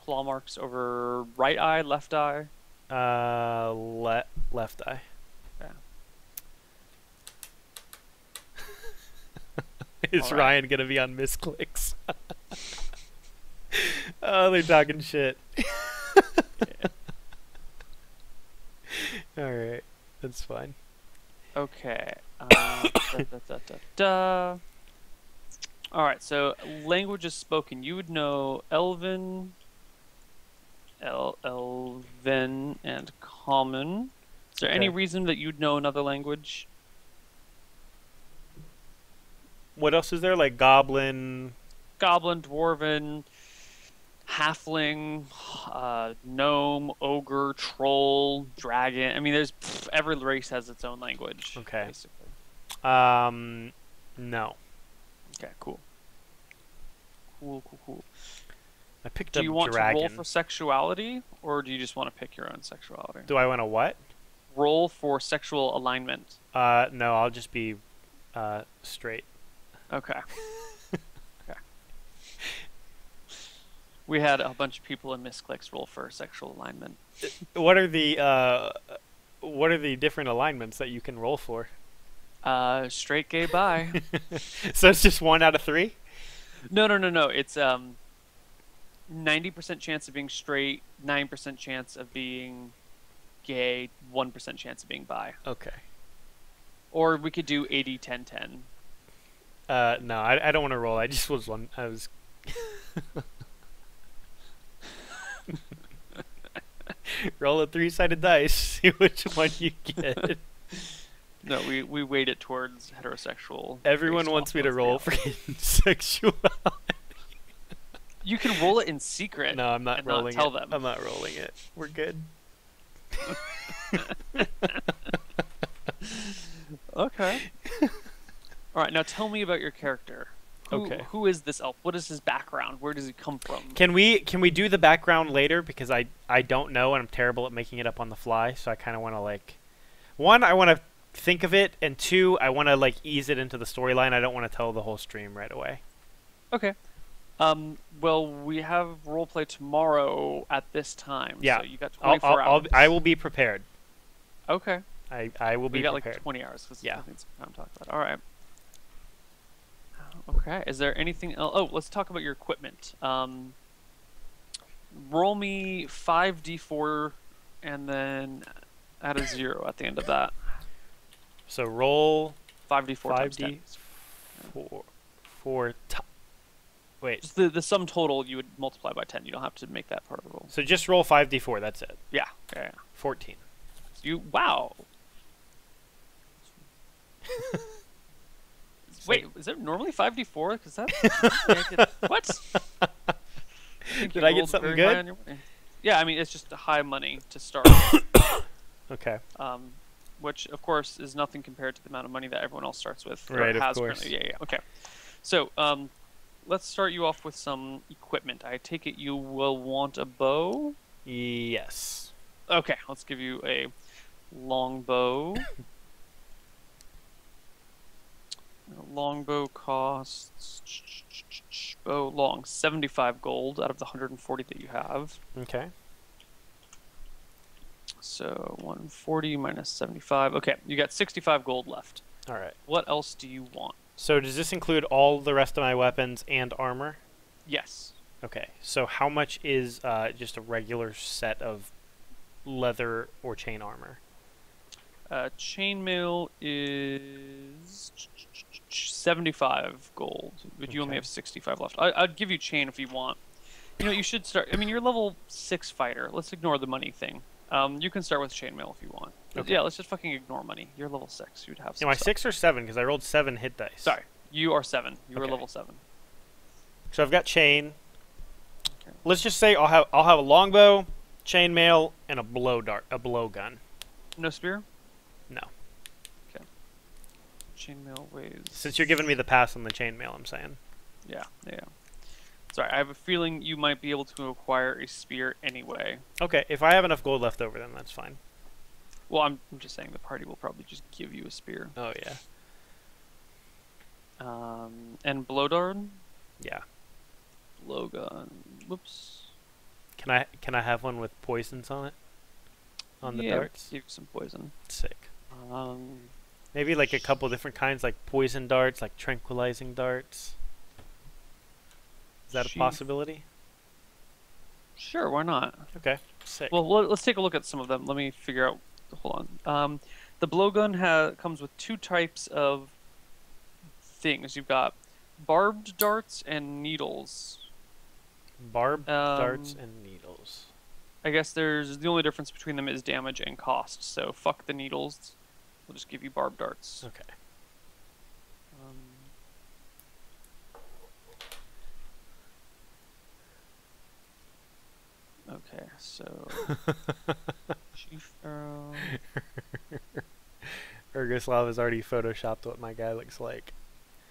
Claw marks over right eye, left eye. Left eye. Yeah. Is All right. Ryan gonna be on misclicks? Oh, they're talking shit. Yeah. All right, that's fine. Okay. Da. All right. So languages spoken. You would know Elven, Elven, and Common. Is there any Okay. reason that you'd know another language? What else is there? Like Goblin. Goblin, Dwarven, Halfling, Gnome, Ogre, Troll, Dragon. I mean, every race has its own language. Okay. Basically. No. Okay. Cool. Cool. I picked Do up you want dragon. to roll for sexuality, or do you just want to pick your own sexuality? Do I want to what? Roll for sexual alignment. No, I'll just be straight. Okay. Okay. We had a bunch of people in misclicks roll for sexual alignment. What are the different alignments that you can roll for? Straight, gay, bi. So it's just 1 out of 3? No. It's 90% chance of being straight, 9% chance of being gay, 1% chance of being bi. Okay. Or we could do 80-10-10. No, I don't want to roll. I just was one. I was. Roll a 3-sided dice. See which one you get. No, we weight it towards heterosexual. Everyone wants me to roll for sexuality. You can roll it in secret. No, I'm not rolling tell it. them. I'm not rolling it. We're good. Okay. All right, now tell me about your character. Who is this elf? What is his background? Where does he come from? Can we do the background later, because I don't know and I'm terrible at making it up on the fly, so I kind of want to like, one, I want to think of it, and two, I want to like ease it into the storyline. I don't want to tell the whole stream right away. Okay. Well, we have roleplay tomorrow at this time. Yeah. So you got 24 hours. I will be prepared. Okay. I will be got prepared. like 20 hours. Yeah. Some time to talk about. All right. Okay. Is there anything else? Oh, let's talk about your equipment. Roll me 5d4 and then add a 0 at the end of that. So roll 5d4 times 10. 4 wait. Just the sum total you would multiply by 10. You don't have to make that part of the roll. So just roll 5d4. That's it. Yeah. Yeah. 14. Wow. Wait, is it normally 5d4? Because that. What? Did I get something good? Yeah, I mean it's just high money to start. Okay. Which of course is nothing compared to the amount of money that everyone else starts with. Right, of course. Currently. Yeah. Okay. So let's start you off with some equipment. I take it you will want a bow. Yes. Okay, let's give you a longbow. Longbow costs bow long 75 gold out of the 140 that you have. Okay. So 140 minus 75. Okay, you got 65 gold left. All right. What else do you want? So does this include all the rest of my weapons and armor? Yes. Okay. So how much is just a regular set of leather or chain armor? Chainmail is 75 gold, but you only have 65 left. I'd give you chain if you want. You know, you should start. I mean, you're level 6 fighter. Let's ignore the money thing. You can start with chainmail if you want. Okay. Yeah, let's just fucking ignore money. You're level 6. You'd have. Am I 6 or 7? Because I rolled 7 hit dice. Sorry, you are 7. You are Okay. level 7. So I've got chain. Okay. Let's just say I'll have a longbow, chainmail, and a blowgun. No spear. No. Okay. Chainmail weighs. Since you're giving me the pass on the chainmail, I'm saying. Yeah. Sorry, I have a feeling you might be able to acquire a spear anyway. Okay, if I have enough gold left over, then that's fine. Well, I'm just saying the party will probably just give you a spear. Oh yeah. And blow dart. Yeah. Blowgun. Whoops. Can I have one with poisons on it? On the darts? Give you some poison. Sick. Um, Maybe like a couple different kinds, like poison darts, like tranquilizing darts. Is that a possibility? Sure, why not? Okay, sick. Well, let's take a look at some of them. Let me figure out. Hold on. The blowgun comes with 2 types of things. You've got barbed darts and needles. Barbed darts and needles. I guess the only difference between them is damage and cost. So fuck the needles. We'll just give you barbed darts. Okay. Okay, so Chief Arrow. Ergoslav has already photoshopped what my guy looks like.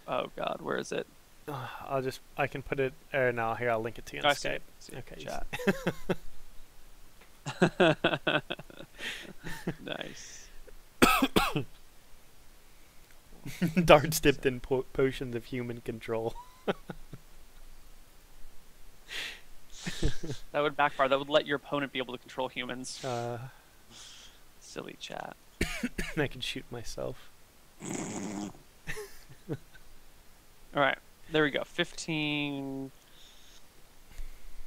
Oh God, where is it? I can put it. No, here I'll link it to you on Skype. Okay. Chat. Nice. Darts dipped in potions of human control. That would backfire. That would let your opponent be able to control humans. Silly chat. I can shoot myself. Alright, there we go. 15,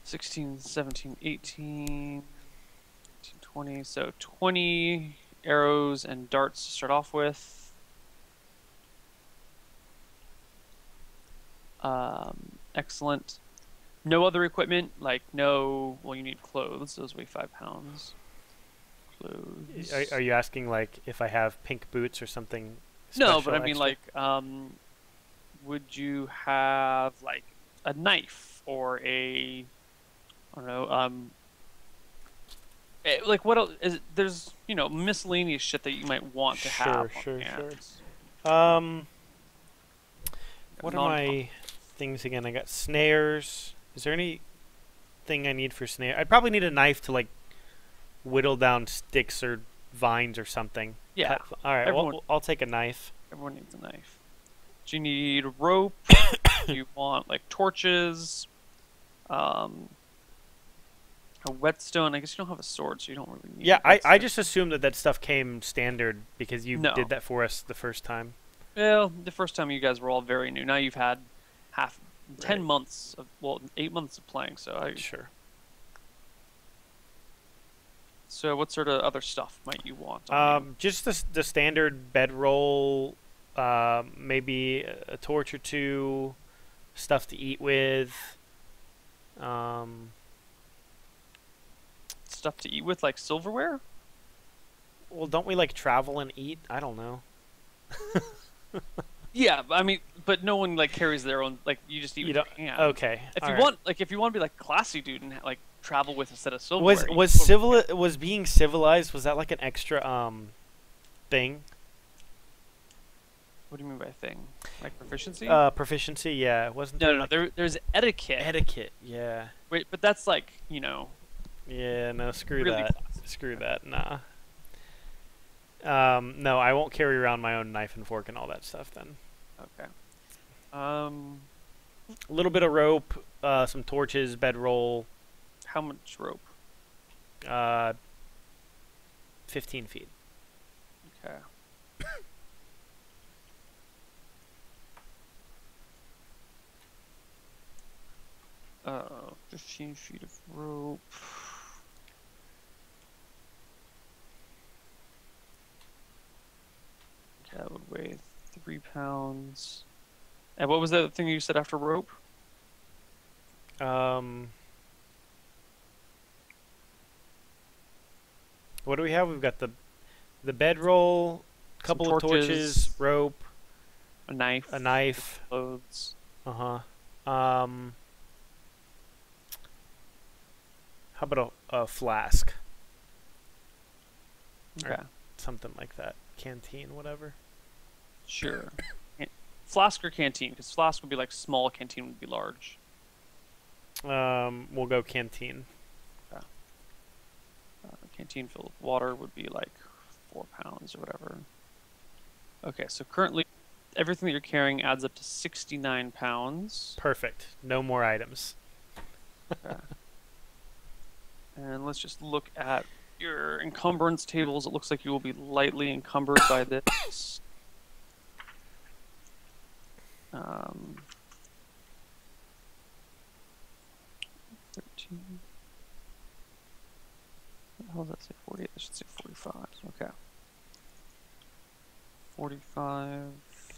16, 17, 18, 20. So 20 arrows and darts to start off with. Excellent. No other equipment, well, you need clothes. Those weigh 5 pounds. clothes. Are you asking like if I have pink boots or something? No, but I mean extra? like, would you have like a knife or a, I don't know, like what else is there's miscellaneous shit that you might want to have on Sure. hand. What are my things again? I got snares. Is there anything I need for snare? I'd probably need a knife to like whittle down sticks or vines or something. Yeah. All right. Well, I'll take a knife. Everyone needs a knife. Do you need rope? Do you want like torches? A whetstone. I guess you don't have a sword, so you don't really need. Yeah, I just assumed that stuff came standard because you did that for us the first time. Well, the first time you guys were all very new. Now you've had 10 months of 8 months of playing. So Sure. So what sort of other stuff might you want? Just the standard bedroll. Maybe a torch or two, stuff to eat with. Stuff to eat with, like silverware? Well, don't we like travel and eat? I don't know. Yeah, I mean, but no one like carries their own. Like you just eat with your hand. Okay. If you want to be like classy dude and like travel with a set of silverware. Was being civilized? Was that like an extra thing? What do you mean by thing? Like proficiency? Proficiency, yeah. Wasn't no. There's etiquette. Etiquette, yeah. Wait, but that's like Yeah, no, screw really that. classy. Screw that, nah. No, I won't carry around my own knife and fork and all that stuff then. Okay. A little bit of rope, some torches, bedroll. How much rope? 15 feet. Okay. 15 feet of rope. Okay, that would weigh 3 pounds. And what was the thing you said after rope? What do we have? We've got the bedroll, a couple of torches, rope, a knife, clothes. How about a flask? Okay. Or something like that. Canteen, whatever. Sure. Flask or canteen? Because flask would be like small, canteen would be large. We'll go canteen. Okay. Canteen filled with water would be like 4 pounds or whatever. Okay, so currently everything that you're carrying adds up to 69 pounds. Perfect. No more items. Okay. And let's just look at your encumbrance tables. It looks like you will be lightly encumbered by this. 13. What the hell does that say? 48? That should say 45. Okay. 45.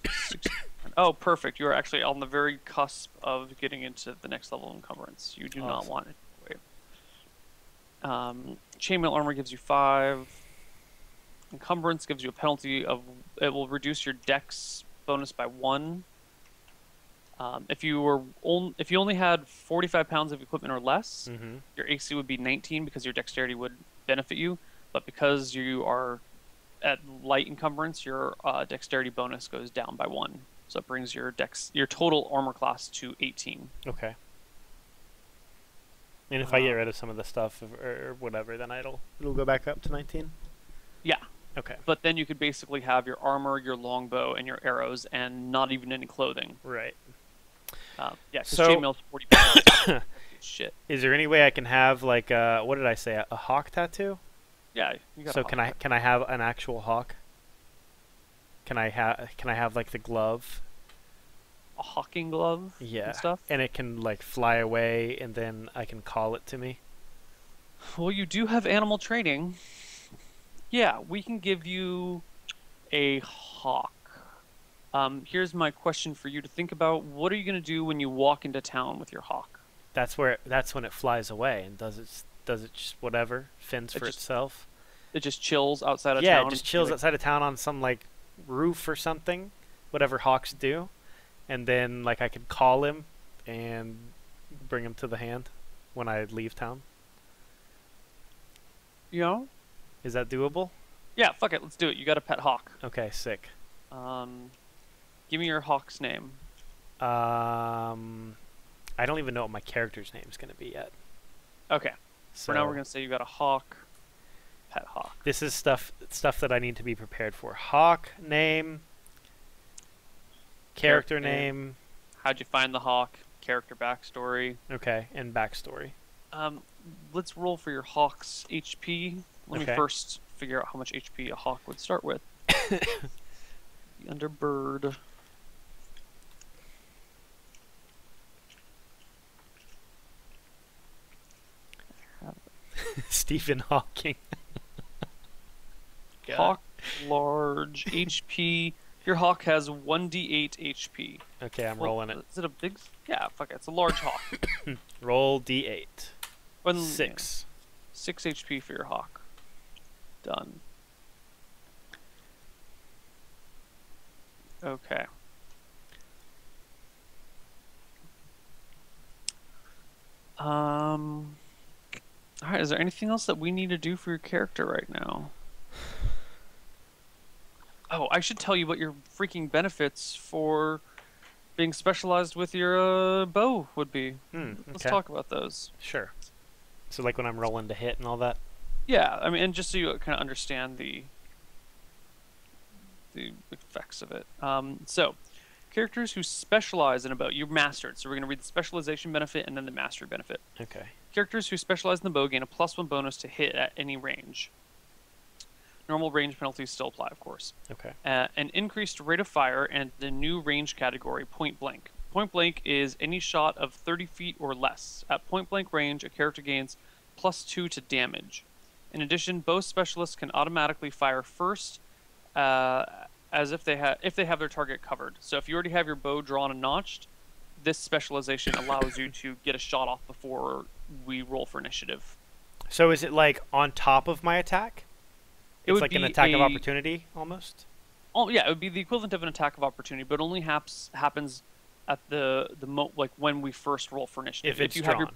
60. Oh, perfect. You are actually on the very cusp of getting into the next level of encumbrance. You do not want it. Chainmail armor gives you 5. Encumbrance gives you a penalty of. It will reduce your dex bonus by 1. If you only had 45 pounds of equipment or less, your AC would be 19 because your dexterity would benefit you. But because you are at light encumbrance, your dexterity bonus goes down by 1. So it brings your total armor class to 18. Okay. And if I get rid of some of the stuff or whatever, then it'll go back up to 19? Yeah. Okay. But then you could basically have your armor, your longbow, and your arrows, and not even any clothing. Right. Yeah, because chainmail's 40 pounds. Shit. Is there any way I can have, like, what did I say, a hawk tattoo? Yeah, you got. So can I have an actual hawk? Can I have like the glove? A hawking glove? Yeah. And stuff? And it can like fly away, and then I can call it to me. Well, you do have animal training. Yeah, we can give you a hawk. Here's my question for you to think about. What are you going to do when you walk into town with your hawk? That's when it flies away and does it just whatever, fends for itself. it just chills outside of town? Yeah, it just chills outside of town on some like roof or something, whatever hawks do, and then like I could call him and bring him to the hand when I leave town. You know? Is that doable? Yeah, fuck it, let's do it. You got a pet hawk. Okay, sick. Give me your hawk's name. I don't even know what my character's name is going to be yet. Okay. So for now, we're going to say you got a hawk, pet hawk. This is stuff that I need to be prepared for. Hawk name, character name. How'd you find the hawk? Character backstory. Okay, and backstory. Let's roll for your hawk's HP. Let me first figure out how much HP a hawk would start with. Under bird. Stephen Hawking. Hawk large HP. Your hawk has 1d8 HP. Okay, I'm rolling it. Is it a big? Yeah, fuck it. It's a large hawk. Roll d8. 6. 6 HP for your hawk. Done. Okay. Alright, is there anything else that we need to do for your character right now? Oh, I should tell you what your freaking benefits for being specialized with your bow would be. Let's talk about those. Sure. So like when I'm rolling to hit and all that? Yeah, I mean, and just so you kind of understand the effects of it. So, characters who specialize in a bow, you mastered. So we're going to read the specialization benefit and then the mastery benefit. Okay. Characters who specialize in the bow gain a +1 bonus to hit at any range. Normal range penalties still apply, of course. Okay. An increased rate of fire and the new range category, point blank. Point blank is any shot of 30 feet or less. At point blank range, a character gains +2 to damage. In addition, bow specialists can automatically fire first, as if they have their target covered. So if you already have your bow drawn and notched, this specialization allows you to get a shot off before we roll for initiative. So is it like on top of my attack? It's like an attack of opportunity, almost? Oh yeah, it would be the equivalent of an attack of opportunity, but only happens at like when we first roll for initiative. If it's drawn.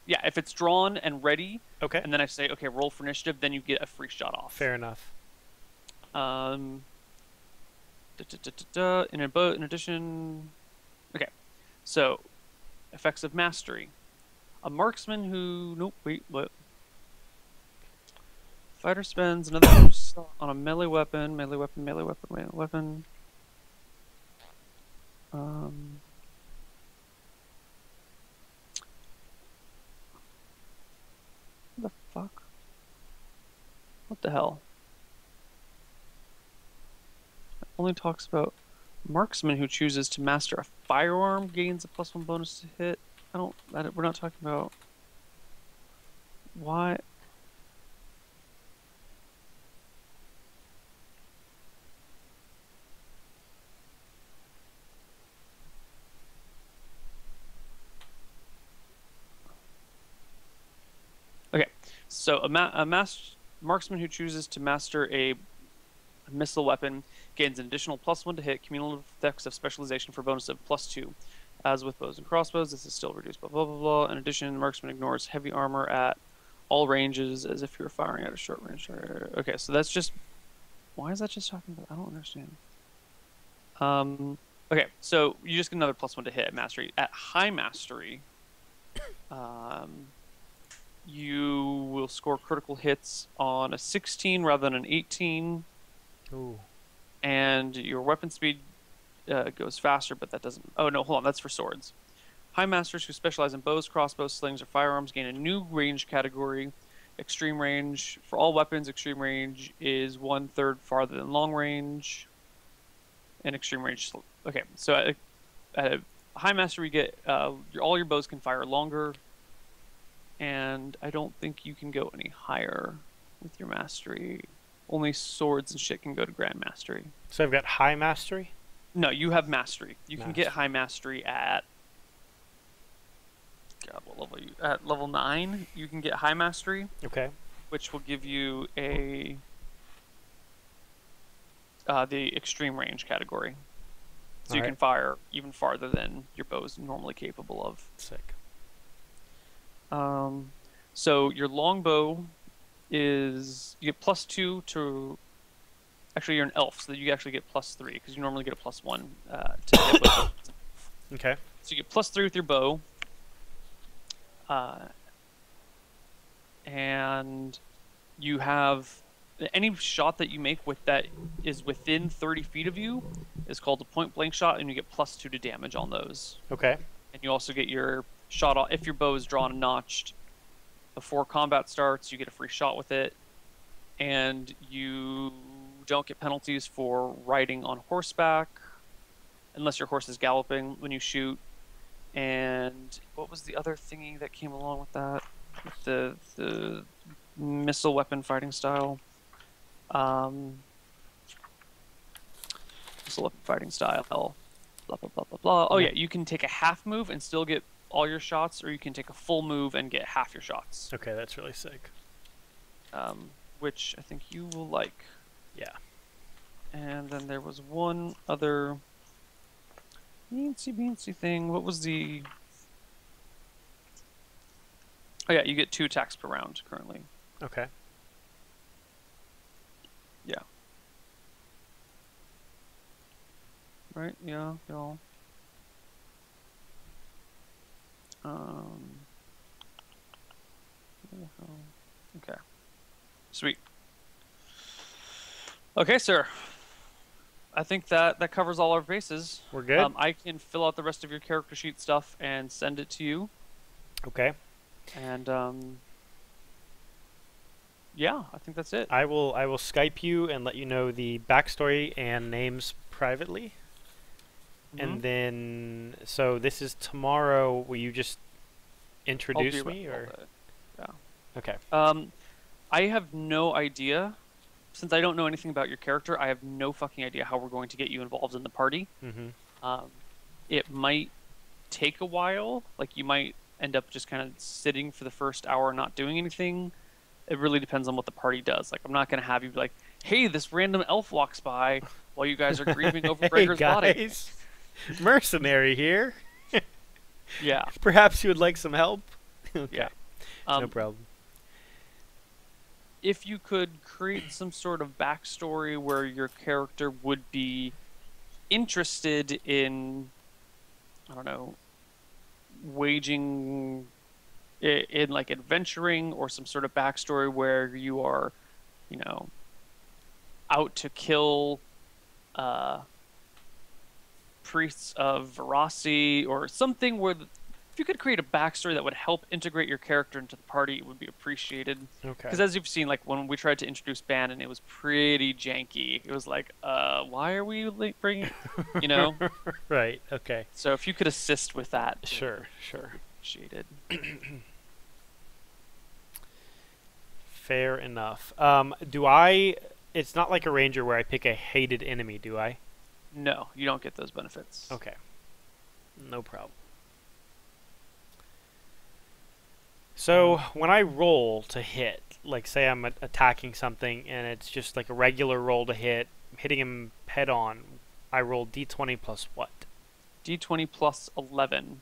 If it's drawn and ready. Okay. And then I say, okay, roll for initiative, then you get a free shot off. Fair enough. In addition, okay. So, effects of mastery. A marksman who what? Fighter spends another on a melee weapon. What the fuck? What the hell? It only talks about marksman who chooses to master a firearm gains a +1 bonus to hit. We're not talking about why. Okay, so a marksman who chooses to master a missile weapon gains an additional +1 to hit, cumulative effects of specialization for bonus of +2. As with bows and crossbows, this is still reduced, blah, blah, blah, blah. In addition, marksman ignores heavy armor at all ranges as if you were firing at a short range. Okay, so that's just... Why is that just talking about... I don't understand. Okay, so you just get another +1 to hit at mastery. At high mastery, you will score critical hits on a 16 rather than an 18. Ooh. And your weapon speed goes faster, but that doesn't... Oh, no, hold on. That's for swords. High masters who specialize in bows, crossbows, slings, or firearms gain a new range category. Extreme range. For all weapons, extreme range is 1/3 farther than long range. And extreme range... Okay, so at high master, we get... all your bows can fire longer. And I don't think you can go any higher with your mastery. Only swords and shit can go to grand mastery. So I've got high mastery? No, you have mastery. You can get high mastery at... God, what level are you? At level 9, you can get high mastery. Okay. which will give you a the extreme range category. So you can fire even farther than your bow is normally capable of. Sick. So your longbow is you get +2 to. Actually, you're an elf, so that you actually get +3 because you normally get a +1 to hit with it. Okay. So you get +3 with your bow, and you have any shot that you make with that is within 30 feet of you is called a point blank shot, and you get +2 to damage on those. Okay. And you also get your shot off if your bow is drawn and notched before combat starts. You get a free shot with it, and you don't get penalties for riding on horseback unless your horse is galloping when you shoot. And what was the other thingy that came along with that? The missile weapon fighting style. Missile weapon fighting style. Blah blah blah blah blah. Oh yeah, you can take a half move and still get all your shots, or you can take a full move and get half your shots. Okay, that's really sick. Which I think you will like. Yeah. And then there was one other beansy thing. What was the... Oh yeah, you get 2 attacks per round currently. Okay. Yeah. Right, yeah, y'all. Okay. Sweet. Okay, sir. I think that covers all our bases. We're good? I can fill out the rest of your character sheet stuff and send it to you. Okay. And yeah, I think that's it. I will Skype you and let you know the backstory and names privately. And then, so this is tomorrow. Will you just introduce me, or? Yeah. Okay. I have no idea. Since I don't know anything about your character, I have no fucking idea how we're going to get you involved in the party. It might take a while. Like, you might end up just kind of sitting for the first hour not doing anything. It really depends on what the party does. Like, I'm not going to have you be like, hey, this random elf walks by while you guys are grieving over Breaker's body. Mercenary here. Yeah. Perhaps you would like some help? Okay. Yeah. No problem. If you could create some sort of backstory where your character would be interested in, I don't know, waging in like adventuring, or some sort of backstory where you are, you know, out to kill priests of Verasi, or something where if you could create a backstory that would help integrate your character into the party, it would be appreciated. Okay. Because as you've seen, like when we tried to introduce Bannon, it was pretty janky. It was like, why are we bringing, you know? Right. Okay. So if you could assist with that, sure. Appreciated. Fair enough. Do I? It's not like a ranger where I pick a hated enemy, do I? No, you don't get those benefits. Okay. No problem. So when I roll to hit, like say I'm attacking something and it's just like a regular roll to hit, hitting him head on, I roll d20 plus what? D20 plus 11.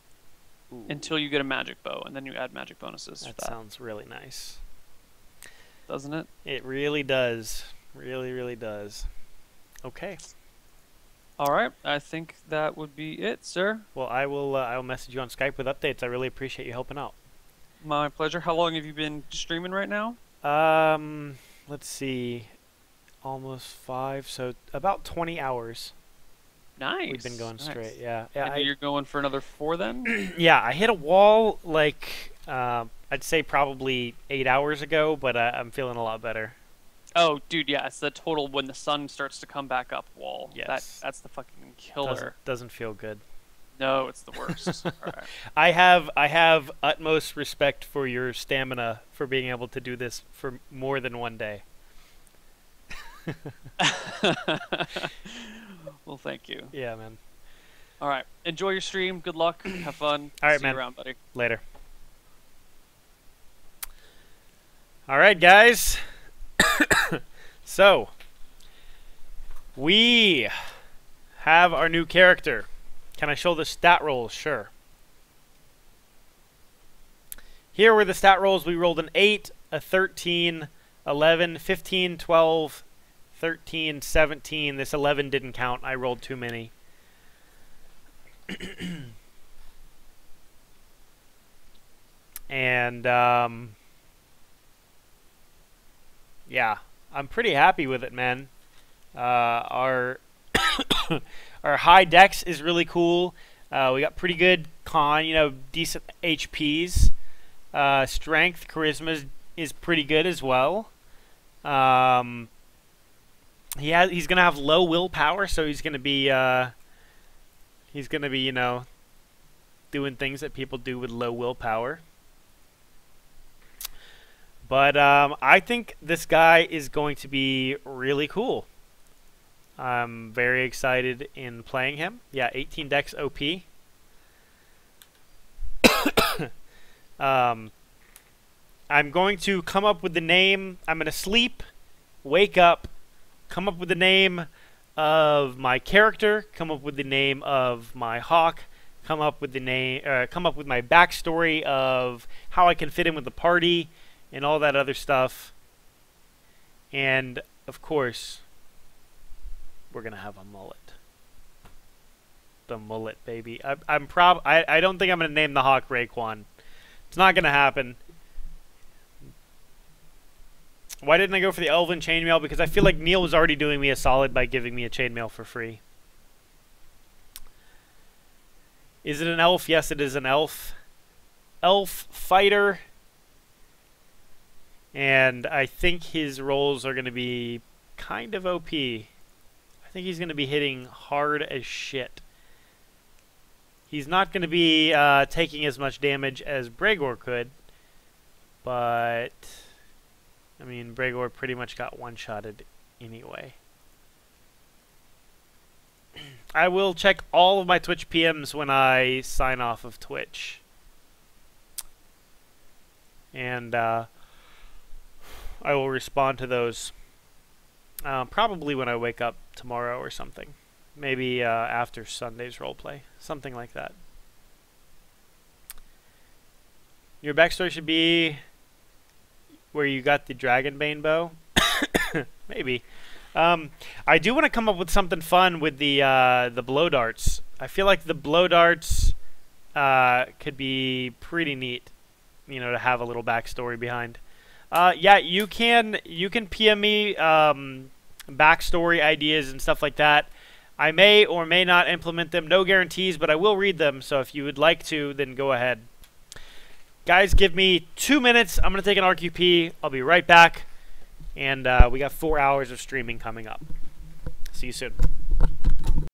Ooh. Until you get a magic bow, and then you add magic bonuses. That sounds really nice. Doesn't it? It really does. Really, really does. Okay. All right. I think that would be it, sir. Well, I will message you on Skype with updates. I really appreciate you helping out. My pleasure. How long have you been streaming right now? Let's see. Almost 5, so about 20 hours. Nice. We've been going straight, yeah. And you're going for another 4 then? Yeah, I hit a wall like I'd say probably 8 hours ago, but I'm feeling a lot better. Oh, dude, yeah, it's the total when the sun starts to come back up wall. Yes. That's the fucking killer. Doesn't feel good. No, it's the worst. All right. I have utmost respect for your stamina for being able to do this for more than one day. Well, thank you. Yeah, man. All right. Enjoy your stream. Good luck. Have fun. All right, See man. you around, buddy. Later. All right, guys. So, we have our new character. Can I show the stat rolls? Sure. Here were the stat rolls. We rolled an 8, a 13, 11, 15, 12, 13, 17. This 11 didn't count. I rolled too many. And, yeah, I'm pretty happy with it, man. Our our high dex is really cool. We got pretty good con, decent HPs. Strength, charisma is pretty good as well. He's gonna have low willpower, so he's gonna be doing things that people do with low willpower. But I think this guy is going to be really cool. I'm very excited in playing him. Yeah, 18 dex OP. I'm going to come up with the name. I'm going to sleep, wake up, come up with the name of my character, come up with the name of my hawk, come up with my backstory of how I can fit in with the party, and all that other stuff. And of course, we're gonna have a mullet. The mullet, baby. I don't think I'm gonna name the hawk Raekwon. It's not gonna happen. Why didn't I go for the elven chainmail? Because I feel like Neil was already doing me a solid by giving me a chainmail for free. Is it an elf? Yes, it is an elf. Elf fighter. And I think his rolls are going to be kind of OP. I think he's going to be hitting hard as shit. He's not going to be taking as much damage as Bregor could. But, I mean, Bregor pretty much got one-shotted anyway. I will check all of my Twitch PMs when I sign off of Twitch. And, I will respond to those probably when I wake up tomorrow or something. Maybe after Sunday's roleplay. Something like that. Your backstory should be where you got the Dragonbane bow. Maybe. I do want to come up with something fun with the blow darts. I feel like the blow darts could be pretty neat, to have a little backstory behind. Yeah, you can PM me backstory ideas and stuff like that. I may or may not implement them. No guarantees, but I will read them. So if you would like to, then go ahead. Guys, give me 2 minutes. I'm going to take an RQP. I'll be right back. And we got 4 hours of streaming coming up. See you soon.